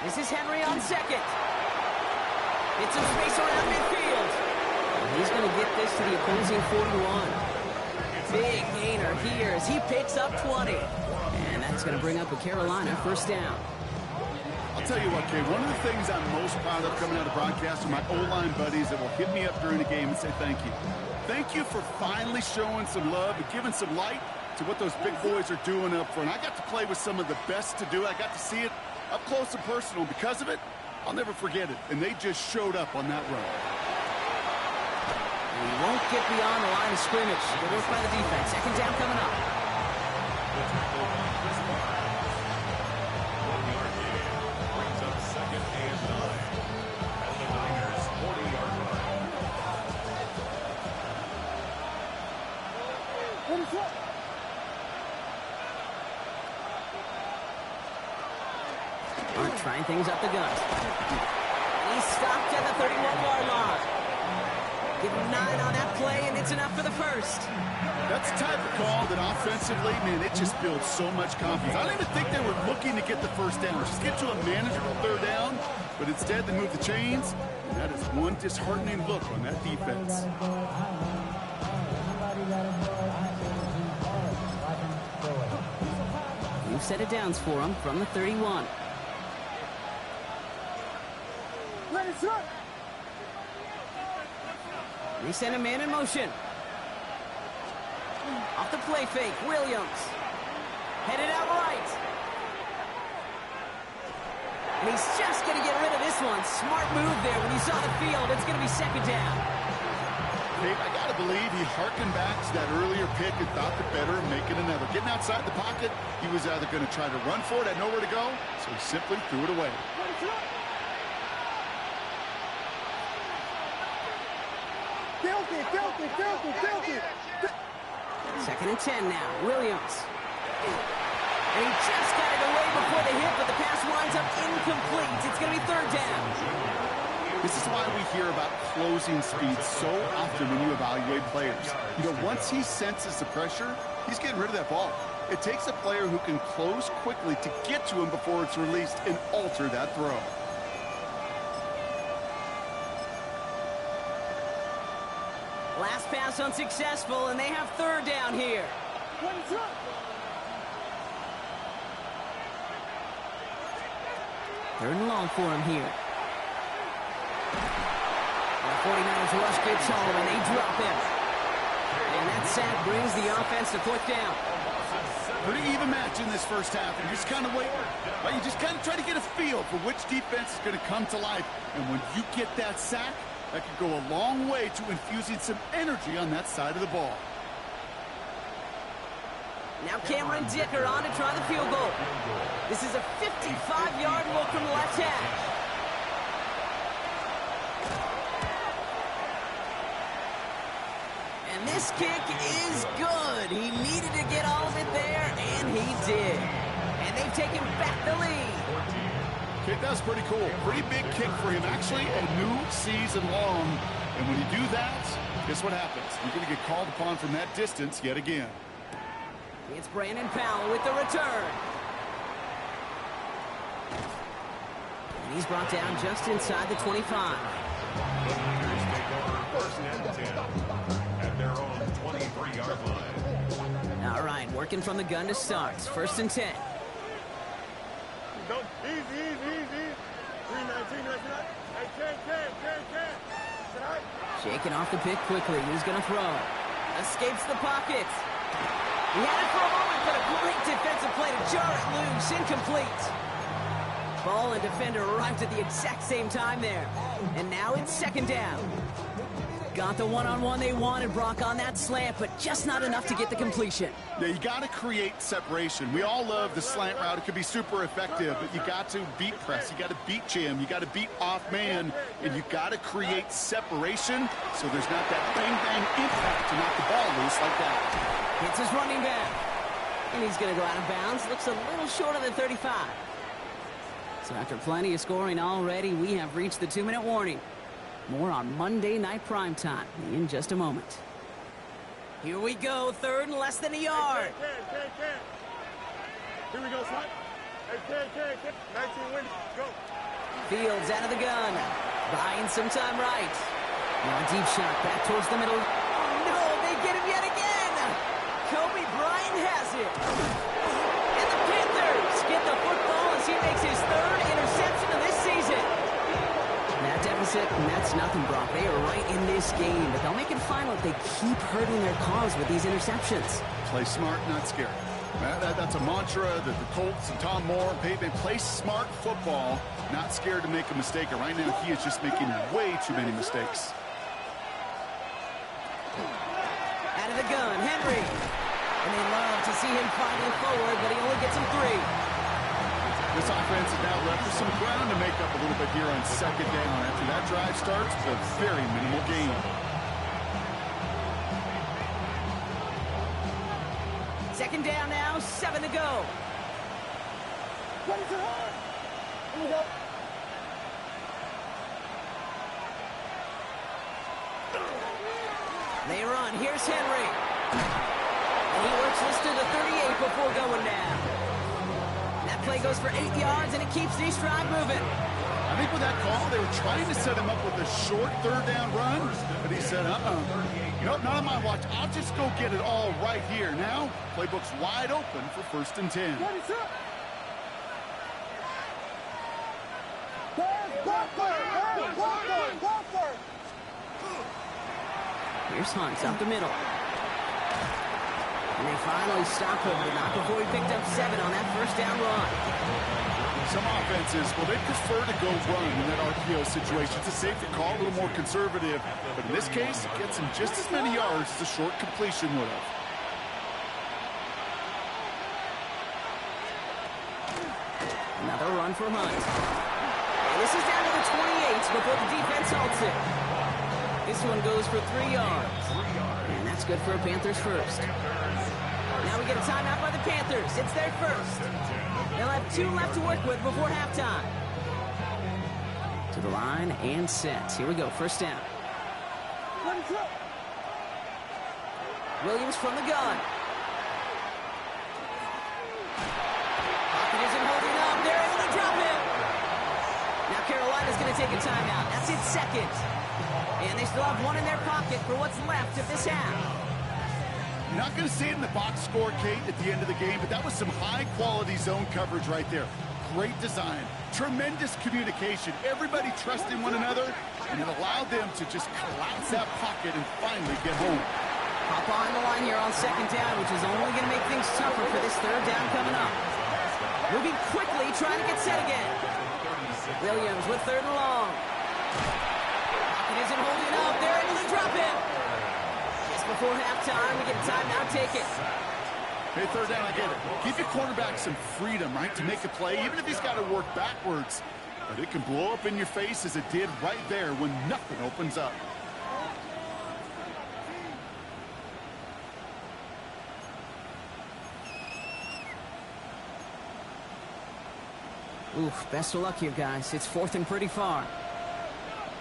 This is Henry on second. It's some space around midfield. And he's going to get this to the opposing 41. Big gainer here as he picks up 20. And that's going to bring up a Carolina 1st down. I'll tell you what, Kay, one of the things I'm most proud of coming out of broadcast are my O-line buddies that will hit me up during the game and say thank you. Thank you for finally showing some love and giving some light to what those big boys are doing up front. I got to play with some of the best to do it. I got to see it up close and personal. Because of it, I'll never forget it. And they just showed up on that run. And he won't get beyond the line of scrimmage. Good work by the defense. 2nd down coming up. Trying things up the gut. He's stopped at the 31-yard line. Give him 9 on that play, and it's enough for the 1st. That's the type of call that offensively, man, it just builds so much confidence. I don't even think they were looking to get the 1st down, just get to a manageable 3rd down, but instead they move the chains, and that is one disheartening look on that defense. New set of downs for him from the 31. They send a man in motion. Off the play fake, Williams. Headed out right. And he's just going to get rid of this one. Smart move there when he saw the field. It's going to be 2nd down. Hey, I got to believe he harkened back to that earlier pick and thought the better of making another. Getting outside the pocket, he was either going to try to run for it, had nowhere to go, so he simply threw it away. Filthy. 2nd and 10 now. Williams. And he just got it away before the hit, but the pass winds up incomplete. It's going to be 3rd down. This is why we hear about closing speed so often when you evaluate players. You know, once he senses the pressure, he's getting rid of that ball. It takes a player who can close quickly to get to him before it's released and alter that throw. Last pass unsuccessful, and they have 3rd down here. 3rd and long for him here. The 49ers rush gets home, and they drop him. And that sack brings the offense to 4th down. Pretty even match in this 1st half, and you just kind of wait. Right? You just kind of try to get a feel for which defense is going to come to life. And when you get that sack, that could go a long way to infusing some energy on that side of the ball. Now Cameron Dicker on to try the field goal. This is a 55-yard look from the left hash. And this kick is good. He needed to get all of it there, and he did. And they've taken back the lead. Okay, that's pretty cool. Pretty big kick for him. Actually, a new season long. And when you do that, guess what happens? You're going to get called upon from that distance yet again. It's Brandon Powell with the return. And he's brought down just inside the 25. The Packers take over first and 10 at their own 23-yard line. All right, working from the gun to start. First and 10. Go. Easy. 319, Shaking off the pick quickly. Who's going to throw? Escapes the pocket. He had it for a moment, but a great defensive play to jar it loose. Incomplete. Ball and defender arrived at the exact same time there. And now it's second down. Got the one-on-one they wanted, Brock, on that slant, but just not enough to get the completion. Yeah, you got to create separation. We all love the slant route. It can be super effective, but you got to beat press. You got to beat jam. You got to beat off man, and you got to create separation so there's not that bang-bang impact to knock the ball loose like that. Hits his running back. And he's going to go out of bounds. Looks a little short of the 35. So after plenty of scoring already, we have reached the 2-minute warning. More on Monday Night Primetime in just a moment. Here we go, third and less than a yard. Here we go, son. Hey, 19 win. Go. Fields out of the gun. Buying some time right. Now a deep shot back towards the middle. Oh, no, they get him yet again. Kobe Bryant has it. And the Panthers get the football as he makes his third interception of this season. That deficit, and that's nothing, Brock. They are right in this game, but they'll make it final if they keep hurting their cause with these interceptions. Play smart, not scared. That's a mantra that the Colts and Tom Moore and Peyton play smart football, not scared to make a mistake. And right now, he is just making way too many mistakes. Out of the gun, Henry. And they love to see him fighting forward, but he only gets him 3. This offense is now left with some ground to make up a little bit here on second down. After that drive starts, a very minimal gain. Second down now, 7 to go. They run. Here's Henry. And he works this to the 38 before going down. That play goes for 8 yards, and it keeps the stride moving. I think with that call, they were trying to set him up with a short third down run, but he said, nope, not on my watch. I'll just go get it all right here. Now, playbook's wide open for first and 10. Here's Hunt up the middle. And they finally stop him, but not before he picked up 7 on that first down run. Some offenses, well, they prefer to go run in that RPO situation. It's a safer call, a little more conservative. But in this case, it gets him just as many yards as a short completion would have. Another run for Hunt. And this is down to the 28 before the defense halts it. This one goes for 3 yards. And that's good for a Panthers first. Now we get a timeout by the Panthers. It's their first. They'll have 2 left to work with before halftime. To the line and set. Here we go, first down. Williams from the gun. Pocket isn't holding up. They're able to drop him. Now Carolina's going to take a timeout. That's its second. And they still have 1 in their pocket for what's left of this half. You're not going to see it in the box score, Kate, at the end of the game, but that was some high-quality zone coverage right there. Great design, tremendous communication, everybody trusting one another, and it allowed them to just collapse that pocket and finally get home. Hop on the line here on second down, which is only going to make things tougher for this third down coming up. Moving quickly, trying to get set again. Williams with third and long. Pocket isn't holding up. They're able to drop him. Just before halftime, we get a timeout taken. Hey, third down, I get it. Give your quarterback some freedom, right, to make a play, even if he's got to work backwards. But it can blow up in your face as it did right there when nothing opens up. Oof, best of luck here, guys. It's 4th and pretty far.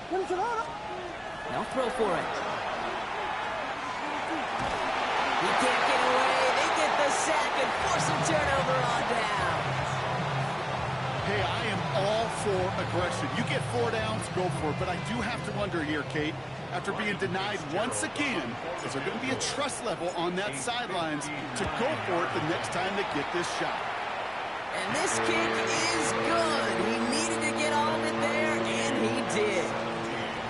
They'll throw for it. He can't get away. They get the sack and force a turnover on down. Hey, I am all for aggression. You get 4 downs, go for it. But I do have to wonder here, Kate, after being denied once again, is there going to be a trust level on that sidelines to go for it the next time they get this shot? And this kick is good. He needed to get all of it there, and he did.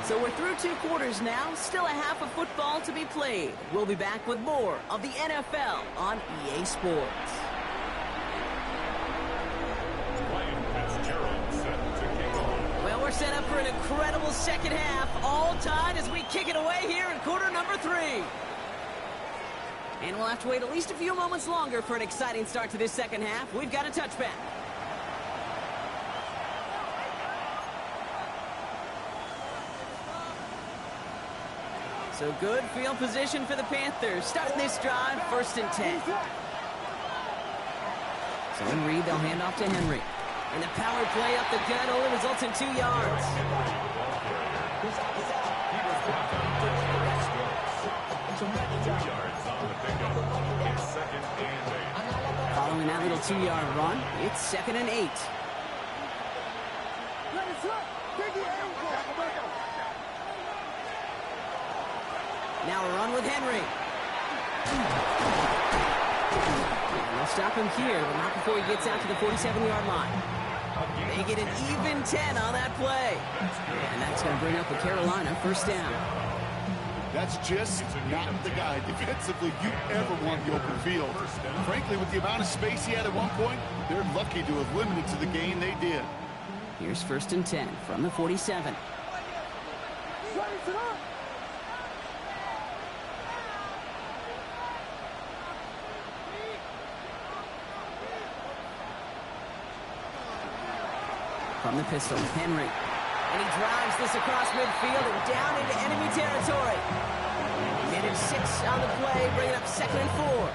So we're through 2 quarters now. Still a half of football to be played. We'll be back with more of the NFL on EA Sports. Well, we're set up for an incredible second half. All tied as we kick it away here in quarter number 3. And we'll have to wait at least a few moments longer for an exciting start to this second half. We've got a touchback. So good field position for the Panthers. Starting this drive, 1st and 10. So in Reed, they'll hand off to Henry. And the power play up the gut only results in 2 yards. Following that little 2-yard run, it's 2nd and 8. Now a run with Henry. And they'll stop him here, but not before he gets out to the 47-yard line. They get an even 10 on that play. And that's going to bring up a Carolina 1st down. That's just not the guy defensively you ever want the open field. Frankly, with the amount of space he had at one point, they're lucky to have limited to the gain they did. Here's 1st and 10 from the 47. From the pistol, Henry. And he drives this across midfield and down into enemy territory. Minute 6 on the play, bringing up 2nd and 4.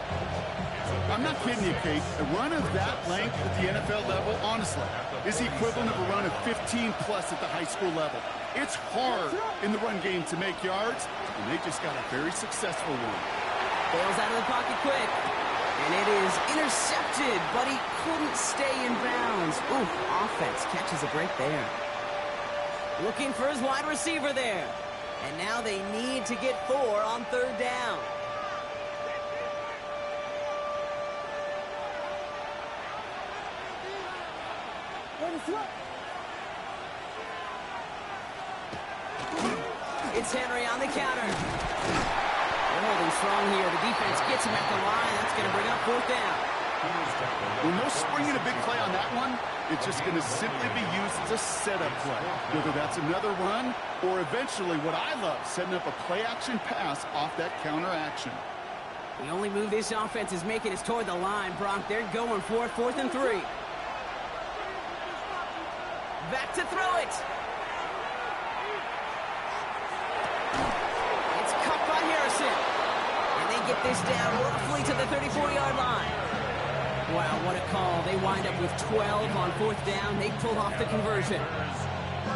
I'm not kidding you, Kate. A run of that length at the NFL level, honestly, is the equivalent of a run of 15-plus at the high school level. It's hard in the run game to make yards, and they just got a very successful one. Bails out of the pocket quick. And it is intercepted, but he couldn't stay in bounds. Ooh, offense catches a break there. Looking for his wide receiver there. And now they need to get 4 on 3rd down. It's Henry on the counter. They're holding strong here. The defense gets him at the line. That's going to bring up 4th down. When no springing a big play on that one, it's just going to simply be used as a setup play. Whether that's another run or eventually what I love, setting up a play-action pass off that counter action. The only move this offense is making is toward the line, Brock. They're going for it, 4th and 3. Back to throw it. It's cut by Harrison. And they get this down roughly to the 34-yard line. Wow, what a call. They wind up with 12 on 4th down. They pull off the conversion.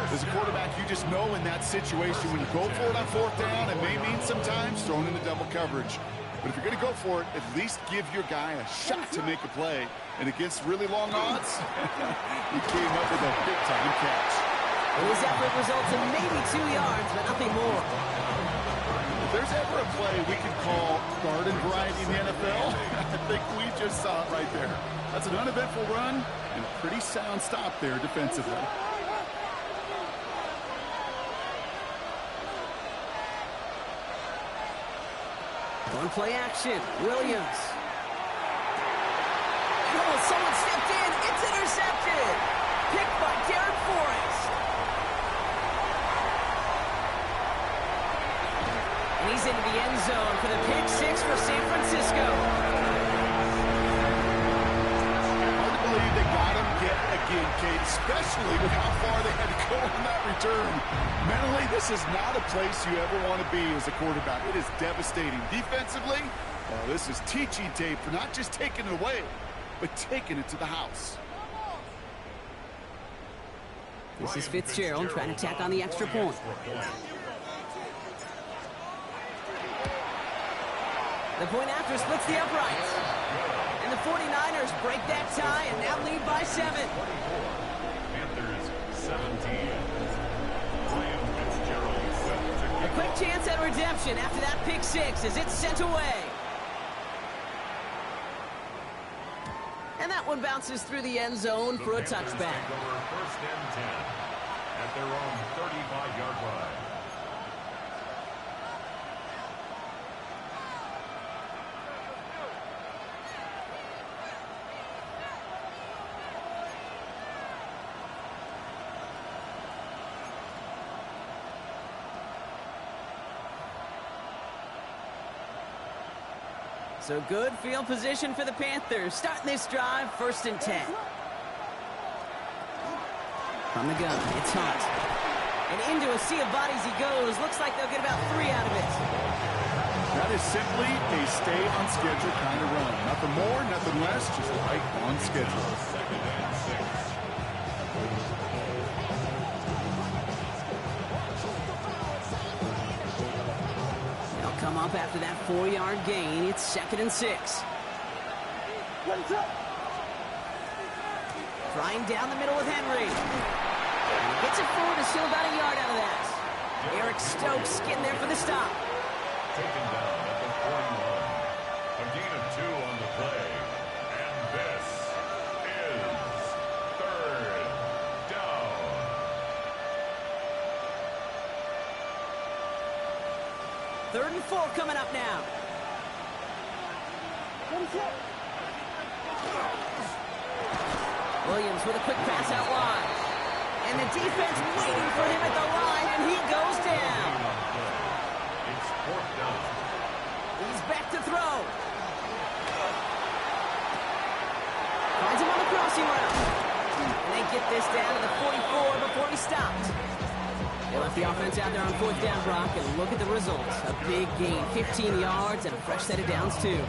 As a quarterback, you just know in that situation when you go for it on 4th down, it may mean sometimes throwing into double coverage. But if you're going to go for it, at least give your guy a shot to make a play. And against really long odds, he came up with a big-time catch. His effort results in maybe 2 yards, but nothing more. If there's ever a play we could call garden variety in the NFL, I think we just saw it right there. That's an uneventful run and a pretty sound stop there defensively. On play action, Williams. Oh, someone stepped in. It's intercepted. Picked by Darren Forrest. And he's into the end zone for the pick 6 for San Francisco. yet again, Kate, especially with how far they had to go on that return. Mentally, this is not a place you ever want to be as a quarterback. It is devastating. Defensively, well, this is teaching tape for not just taking it away, but taking it to the house. This is Fitzgerald trying to tack on the extra point. The point after splits the uprights. And the 49ers break that tie and now lead by 7. Panthers 17. Ryan Fitzgerald set to A quick chance at redemption after that pick 6 as it's sent away. And that one bounces through the end zone for a touchback. First and 10 at their own 35-yard line. So good field position for the Panthers. Starting this drive, 1st and 10. From the gun, it's Hunt. And into a sea of bodies he goes. Looks like they'll get about 3 out of it. That is simply a stay-on-schedule kind of run. Nothing more, nothing less, just right on schedule. 2nd and 6. Come up after that 4-yard gain. It's 2nd and 6. Flying down the middle with Henry. And he gets it forward to still about a yard out of that. Eric Stokes getting there for the stop. Taken down at the 41. A gain of 2 on the play. And this is 3rd down. Third and 4 coming up now. Williams with a quick pass out wide. And the defense waiting for him at the line, and he goes down. It's 4th down. He's back to throw. Finds him on the crossing route. And they get this down to the 44 before he stopped. They left the offense out there on 4th down, Brock, and look at the results. A big gain, 15 yards, and a fresh set of downs, too.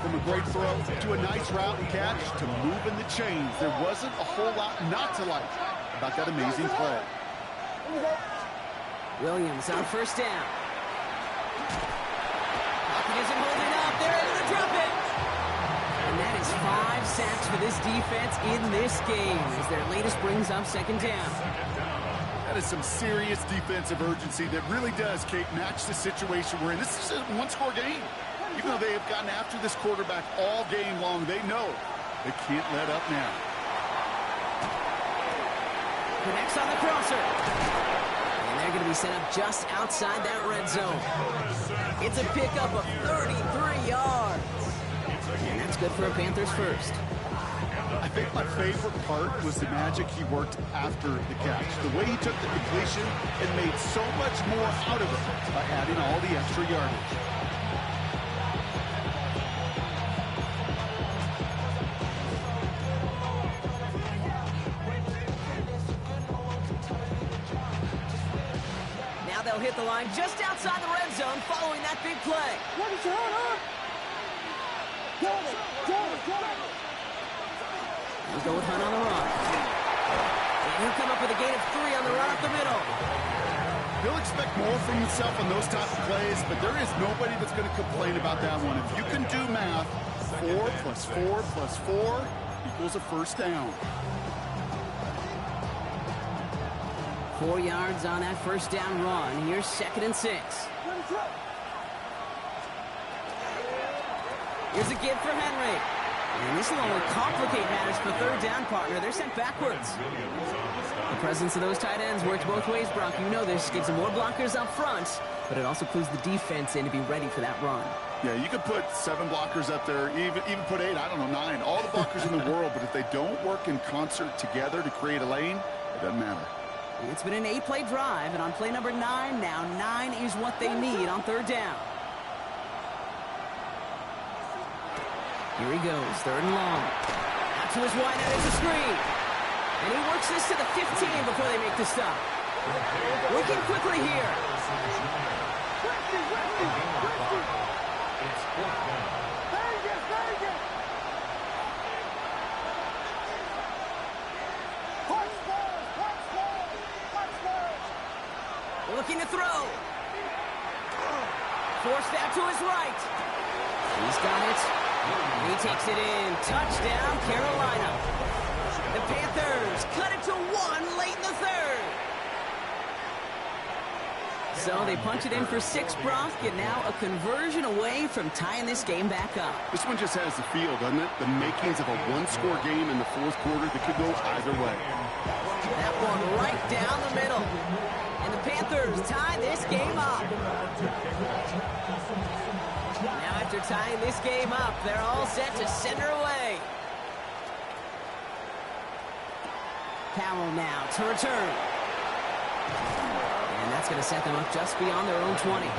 From a great throw to a nice route and catch to moving the chains, there wasn't a whole lot not to like about that amazing play. Williams on 1st down. Pocket isn't holding up. They're able to drop it. And that is 5 sacks for this defense in this game as their latest brings up 2nd down. That is some serious defensive urgency that really does, Kate, match the situation we're in. This is a one-score game. Even though they have gotten after this quarterback all game long, they know they can't let up now. Connects on the crosser. And they're going to be set up just outside that red zone. It's a pickup of 33 yards. And that's good for a Panthers first. I think my favorite part was the magic he worked after the catch. The way he took the completion and made so much more out of it by adding all the extra yardage. Now they'll hit the line just outside the red zone following that big play. We'll go with Hunt on the run. And he'll come up with a gain of 3 on the run up the middle. He'll expect more from himself on those type of plays, but there is nobody that's going to complain about that one. If you can do math, 4 plus 4 plus 4 equals a 1st down. 4 yards on that 1st down run. Here's 2nd and 6. Here's a give for Henry. And this will only complicate matters for 3rd down, partner. They're sent backwards. The presence of those tight ends works both ways, Brock. You know this. Gives them more blockers up front, but it also clues the defense in to be ready for that run. Yeah, you could put 7 blockers up there, even put 8, I don't know, 9. All the blockers in the world, but if they don't work in concert together to create a lane, it doesn't matter. It's been an 8-play drive, and on play number 9 now, 9 is what they need on 3rd down. Here he goes, 3rd and long. to his wide out as a screen. And he works this to the 15 before they make the stop. Working quickly here. It's fourth down. Looking to throw. Forced out to his right. He's got it. He takes it in. Touchdown, Carolina. The Panthers cut it to 1 late in the third. So they punch it in for 6, Brock, and now a conversion away from tying this game back up. This one just has the feel, doesn't it? The makings of a one-score game in the fourth quarter that could go either way. That one right down the middle. And the Panthers tie this game up. Now after tying this game up, they're all set to send her away. Powell now to return. And that's going to set them up just beyond their own 20. The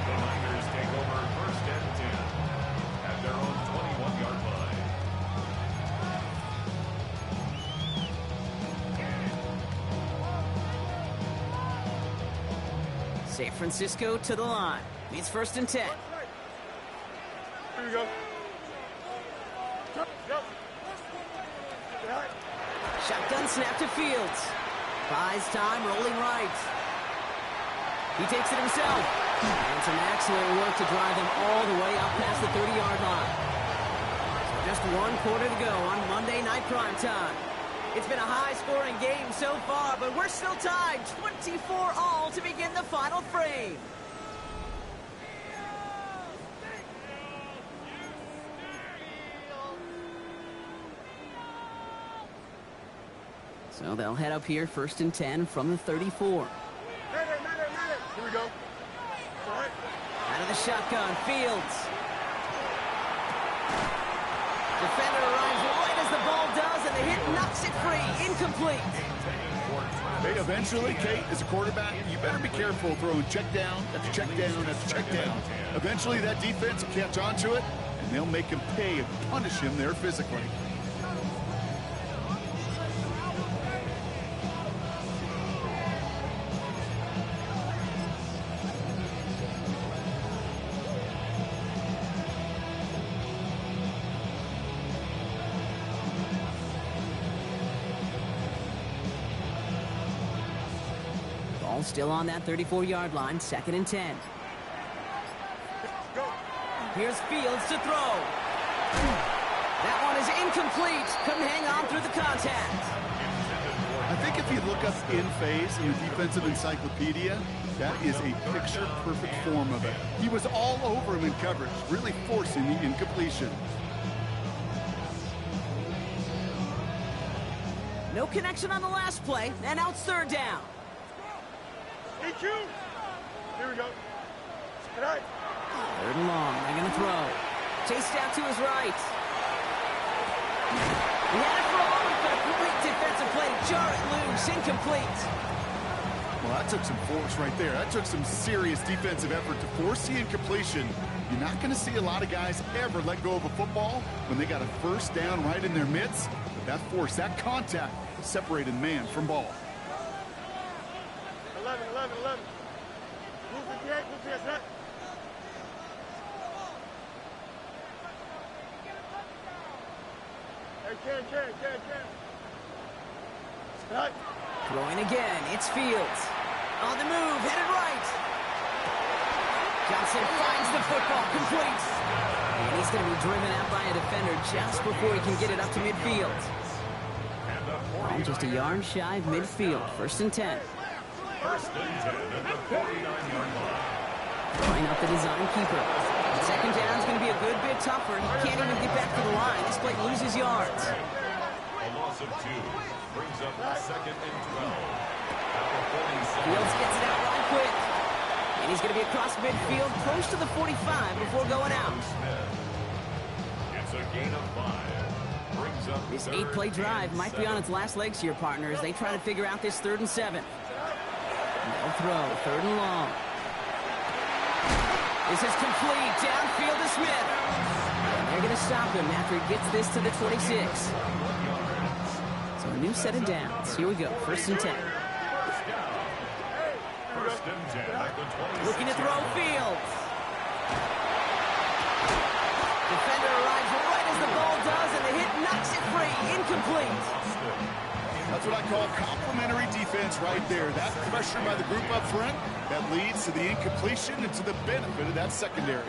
Niners take over first and 10 at their own 21-yard line. San Francisco to the line. It's first and 10. Here we go. Go. Shotgun snap to Fields. Buys time, rolling right. He takes it himself. And some excellent work to drive them all the way up past the 30-yard line. So just 1 quarter to go on Monday Night Primetime. It's been a high-scoring game so far, but we're still tied 24-all to begin the final frame. So they'll head up here first and 10 from the 34. Here we go. All right. Out of the shotgun, Fields. Defender arrives right as the ball does, and the hit knocks it free. Incomplete. Hey, eventually, Kate, as a quarterback, you better be careful throwing check down after check down after check down. Eventually, that defense will catch on to it, and they'll make him pay and punish him there physically. Still on that 34-yard line, second and 10. Here's Fields to throw. That one is incomplete. Couldn't hang on through the contact. I think if you look up in phase in the defensive encyclopedia, that is a picture-perfect form of it. He was all over him in coverage, really forcing the incompletion. No connection on the last play, and now it's third down. EQ. Here we go. Good night. Third and long. They're going to throw. Chased out to his right. He had it for all, but a great defensive play to jar it loose. Incomplete. Well, that took some force right there. That took some serious defensive effort to force the incompletion. You're not going to see a lot of guys ever let go of a football when they got a first down right in their midst. But that force, that contact, separated man from ball. 11. Move the gate, move the set. Hey, can. Right. Throwing again. It's Fields. On the move, headed right. Johnson finds the football, complete. And he's going to be driven out by a defender just before he can get it up to midfield. Well, just a yard shy of midfield. First and 10. First and 10 at the 49-yard line. Trying up the design keeper. Second down is going to be a good bit tougher. He can't even get back to the line. This play loses yards. A loss of 2 brings up second and 12 at the 47. Fields gets it out right quick. And he's going to be across midfield, close to the 45 before going out. It's a gain of 5. Brings up This 8-play drive might be on its last legs here, partner, as they try to figure out this 3rd and 7. No throw, 3rd and long. This is complete, downfield to Smith. And they're going to stop him after he gets this to the 26. So a new set of downs. Here we go, 1st and 10. First and 10 at the 26. Looking to throw Fields. Defender arrives right as the ball does, and the hit knocks it free. Incomplete. That's what I call complimentary defense right there. That pressure by the group up front, that leads to the incompletion and to the benefit of that secondary.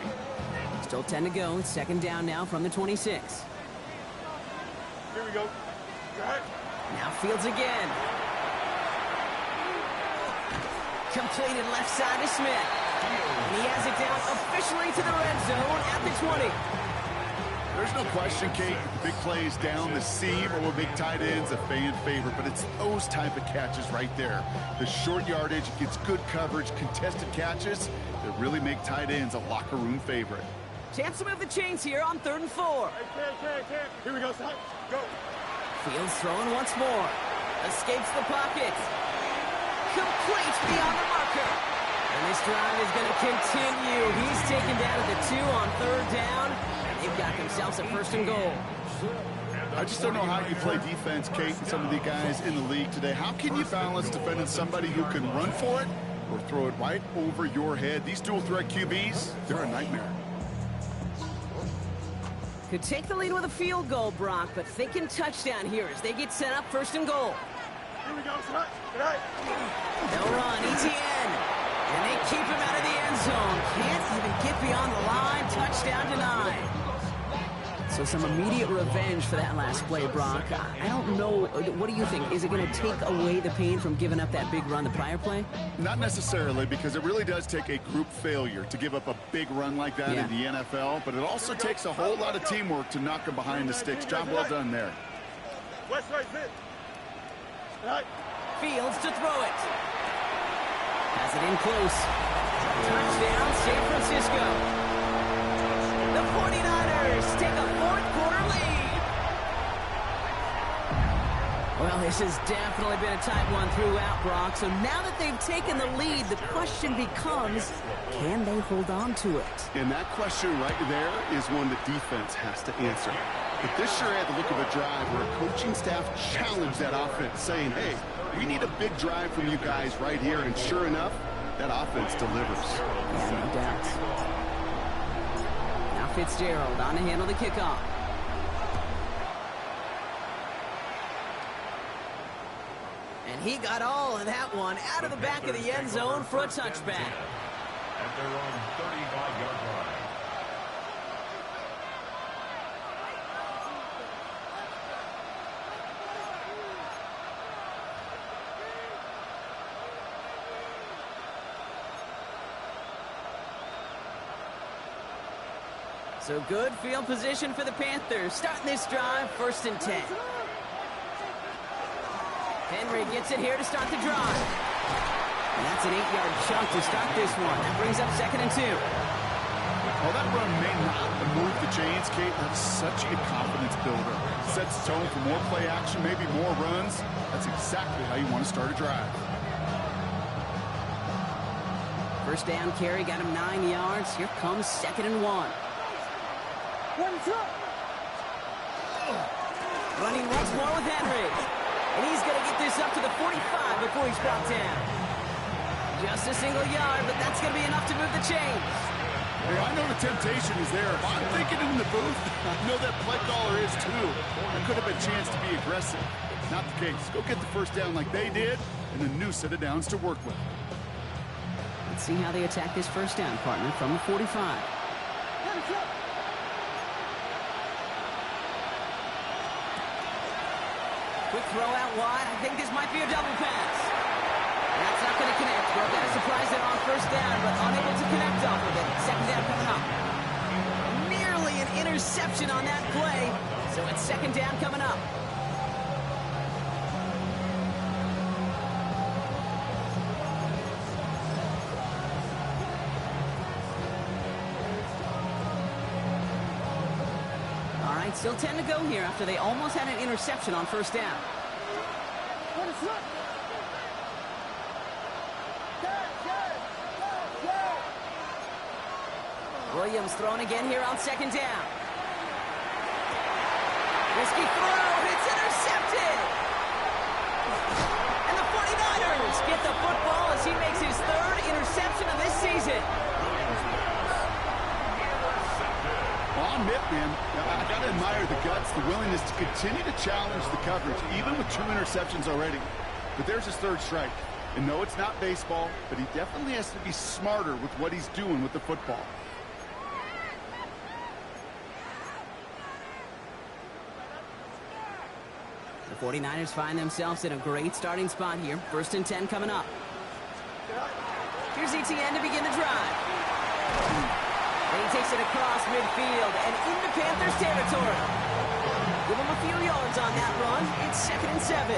Still 10 to go. 2nd down now from the 26. Here we go. Now Fields again. Completed left side to Smith. And he has it down officially to the red zone at the 20. There's no question, Kate, big plays down the seam or with big tight ends, a fan favorite, but it's those type of catches right there. The short yardage gets good coverage, contested catches that really make tight ends a locker room favorite. Chance to move the chains here on 3rd and 4. Can't. Here we go, son. Go. Fields throwing once more. Escapes the pocket. Complete beyond the marker. And this drive is going to continue. He's taken down at the 2 on 3rd down. They've got themselves a 1st and goal. I just don't know how you play defense, Kate, and some of the guys in the league today. How can you balance defending somebody who can run for it or throw it right over your head? These dual threat QBs, they're a nightmare. Could take the lead with a field goal, Brock, but thinking touchdown here as they get set up 1st and goal. Here we go, son. Good night. They'll run, ETN. And they keep him out of the end zone. Can't even get beyond the line. Touchdown denied. So some immediate revenge for that last play, Brock. I don't know. What do you think? Is it going to take away the pain from giving up that big run the prior play? Not necessarily, because it really does take a group failure to give up a big run like that in the NFL, but it also takes a whole lot of teamwork to knock them behind the sticks. Job well done there. West right, sit. Right. Fields to throw it. Has it in close. Touchdown, San Francisco. The 49ers take a 4th quarter lead. Well, this has definitely been a tight one throughout, Brock. So now that they've taken the lead, the question becomes, can they hold on to it? And that question right there is one the defense has to answer. But this sure had the look of a drive where a coaching staff challenged that offense, saying, hey, we need a big drive from you guys right here. And sure enough, that offense delivers. Yeah, no doubt. Now Fitzgerald on to handle the kickoff. And he got all of that one out of the back of the end zone for a touchback. At their own 35-yard line. So good field position for the Panthers. Starting this drive, 1st and 10. Henry gets it here to start the drive. And that's an 8-yard chunk to start this one. That brings up 2nd and 2. Well, that run may not move the chains, Kate. That's such a confidence builder. Sets the tone for more play action, maybe more runs. That's exactly how you want to start a drive. 1st down carry, got him 9 yards. Here comes 2nd and 1. Running once more with Henry. And he's going to get this up to the 45 before he's brought down. Just a single yard, but that's going to be enough to move the chains. Hey, I know the temptation is there. If I'm thinking in the booth, I know that play caller is too. There could have been a chance to be aggressive. Not the case. Go get the 1st down like they did, and a new set of downs to work with. Let's see how they attack this 1st down, partner, from the 45. Quick throw out wide. I think this might be a double pass. That's not going to connect. Well, got a surprise there on 1st down, but unable to connect off of it. 2nd down coming up. Nearly an interception on that play. So it's 2nd down coming up. All right, still 10 to go here after they almost had an interception on 1st down. Williams throwing again here on 2nd down. Risky throw. It's intercepted. And the 49ers get the football as he makes his third interception of this season. Well, I'll admit, man, I got to admire the guts, the willingness to continue to challenge the coverage, even with 2 interceptions already. But there's his third strike. And no, it's not baseball, but he definitely has to be smarter with what he's doing with the football. The 49ers find themselves in a great starting spot here. 1st and 10 coming up. Here's ETN to begin the drive. And he takes it across midfield and into Panthers territory. Give him a few yards on that run. It's 2nd and 7.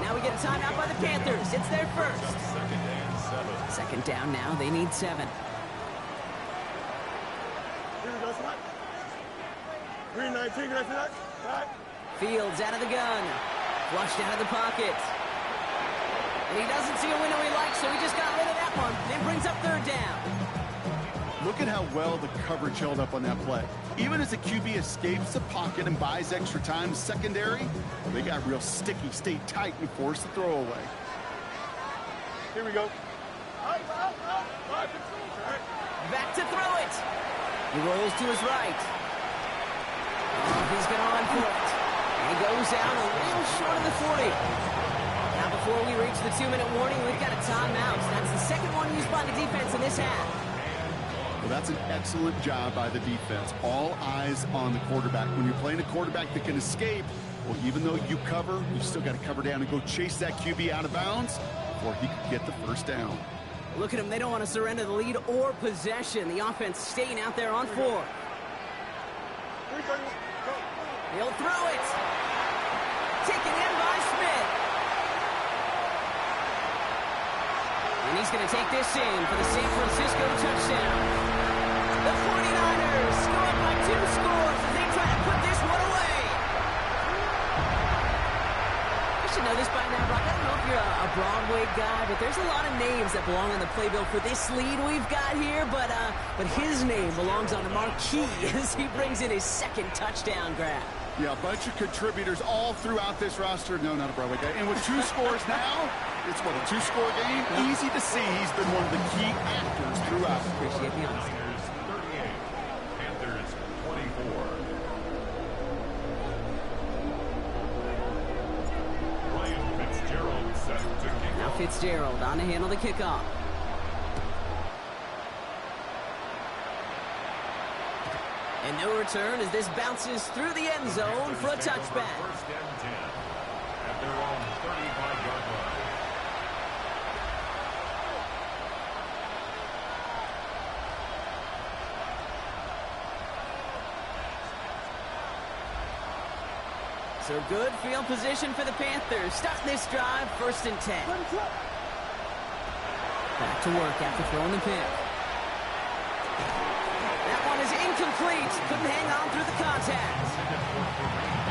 Now we get a timeout by the Panthers. It's their first. 2nd down now. They need 7. Here we go, son. 319, right to that. Right. Fields out of the gun. Flushed out of the pocket. And he doesn't see a window he likes, so he just got rid of that one. Then brings up 3rd down. Look at how well the coverage held up on that play. Even as the QB escapes the pocket and buys extra time, secondary, they got real sticky, stayed tight, and forced the throw away. Here we go. Out. Back to throw it. He rolls to his right. Oh, he's going to run for it. And he goes out a little short of the 40. Now before we reach the 2-minute warning, we've got a timeout. That's the second one used by the defense in this half. Well, that's an excellent job by the defense. All eyes on the quarterback. When you're playing a quarterback that can escape, well, even though you cover, you still got to cover down and go chase that QB out of bounds before he could get the 1st down. Look at him. They don't want to surrender the lead or possession. The offense staying out there on 4. He'll throw it. Taken in by Smith. And he's going to take this in for the San Francisco touchdown. The 49ers go up by 2 scores as they try to put this one away. You should know this by now, Brock. I don't know if you're a Broadway guy, but there's a lot of names that belong on the playbill for this lead we've got here. But his name belongs on the marquee as he brings in his 2nd touchdown grab. Yeah, a bunch of contributors all throughout this roster. No, not a Broadway guy. And with 2 scores now, it's what, a 2-score game? Easy to see he's been one of the key actors throughout. Appreciate the honesty. 38, Panthers 24. Ryan Fitzgerald set to kick Now off. Fitzgerald on to handle the kickoff. And no return as this bounces through the end zone for a touchback. 1st and 10 at their own 35-yard line. So good field position for the Panthers. Starting this drive, 1st and 10. Back to work after throwing the pick. That one is incomplete. Couldn't hang on through the contact.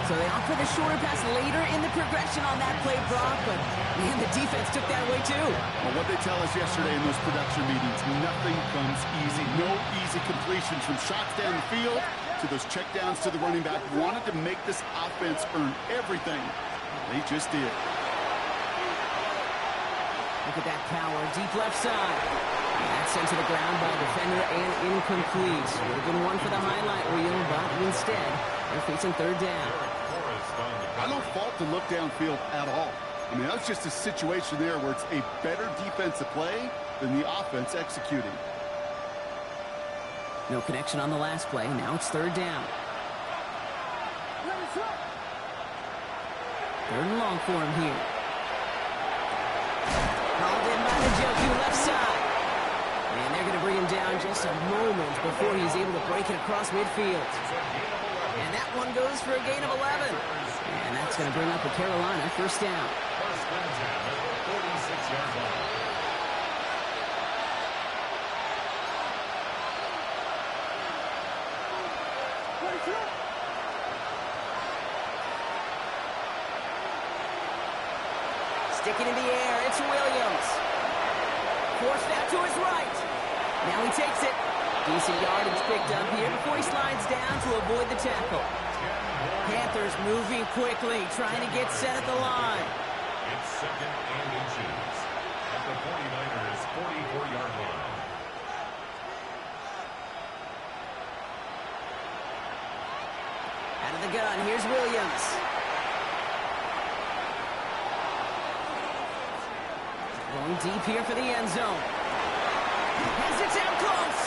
So they offer the shorter pass later in the progression on that play, Brock, but man, the defense took that away too. Well, what they tell us yesterday in those production meetings, nothing comes easy. No easy completions from shots down the field to those checkdowns to the running back. Wanted to make this offense earn everything. They just did. Look at that power, deep left side. That's sent to the ground by a defender and incomplete. Would have been one for the highlight reel, but instead, they're facing 3rd down. I don't fault the look downfield at all. I mean, that's just a situation there where it's a better defensive play than the offense executing. No connection on the last play. Now it's 3rd down. 3rd and long for him here. Called in by the Joku left side. And they're going to bring him down just a moment before he's able to break it across midfield. And that one goes for a gain of 11. And that's going to bring up a Carolina 1st down. 1st and 10 at the 46-yard line. Sticking in the air, it's Williams. Forced out to his right. Now he takes it. Decent yardage picked up here before he slides down to avoid the tackle. Panthers moving quickly, trying to get set at the line. It's second and inches at the 49ers' 44-yard line. Out of the gun, here's Williams. Going deep here for the end zone. Has it down close.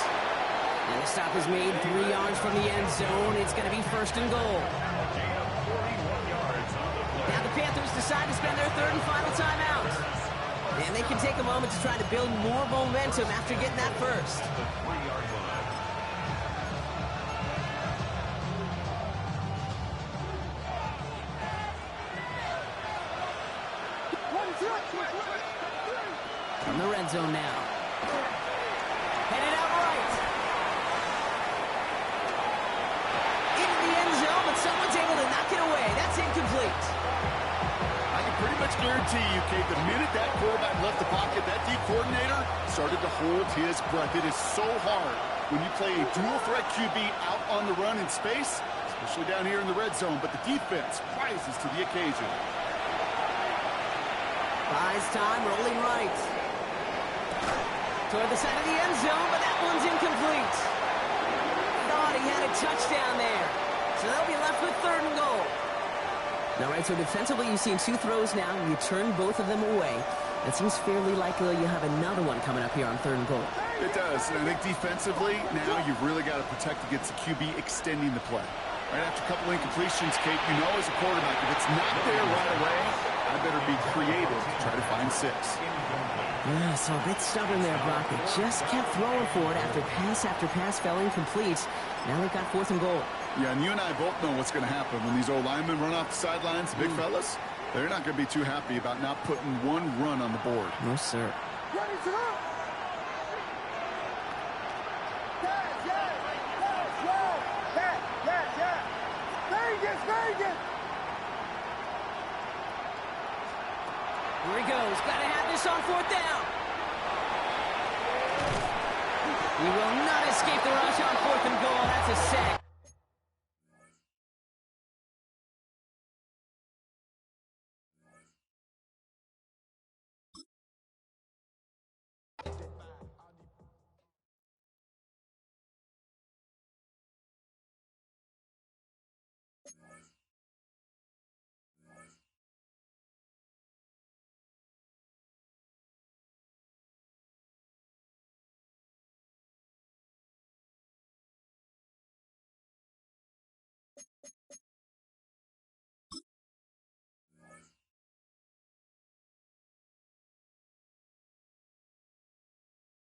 And the stop is made 3 yards from the end zone. It's going to be first and goal. Now the Panthers decide to spend their third and final timeout. And they can take a moment to try to build more momentum after getting that first. From the red zone now. Headed out right. Into the end zone, but someone's able to knock it away. That's incomplete. I can pretty much guarantee you, Kate, the minute that quarterback left the pocket, that D coordinator started to hold his breath. It is so hard when you play a dual-threat QB out on the run in space, especially down here in the red zone, but the defense rises to the occasion. Buys time, rolling right. Toward the side of the end zone, but that one's incomplete. Thought he had a touchdown there. So they'll be left with third and goal. All right, so defensively you've seen 2 throws now. You turn both of them away. It seems fairly likely you have another one coming up here on third and goal. It does, and I think defensively, now you've really got to protect against the QB extending the play. Right after a couple incompletions, Kate, you know as a quarterback, if it's not there right away, I better be creative to try to find 6. Yeah, so a bit stubborn there, Brock. They just kept throwing for it after pass fell incomplete. Now they've got fourth and goal. Yeah, and you and I both know what's going to happen when these old linemen run off the sidelines, big fellas. They're not going to be too happy about not putting one run on the board. No, sir. Here he goes. Got to have this on fourth down. He will not escape the rush on fourth and goal. That's a sack.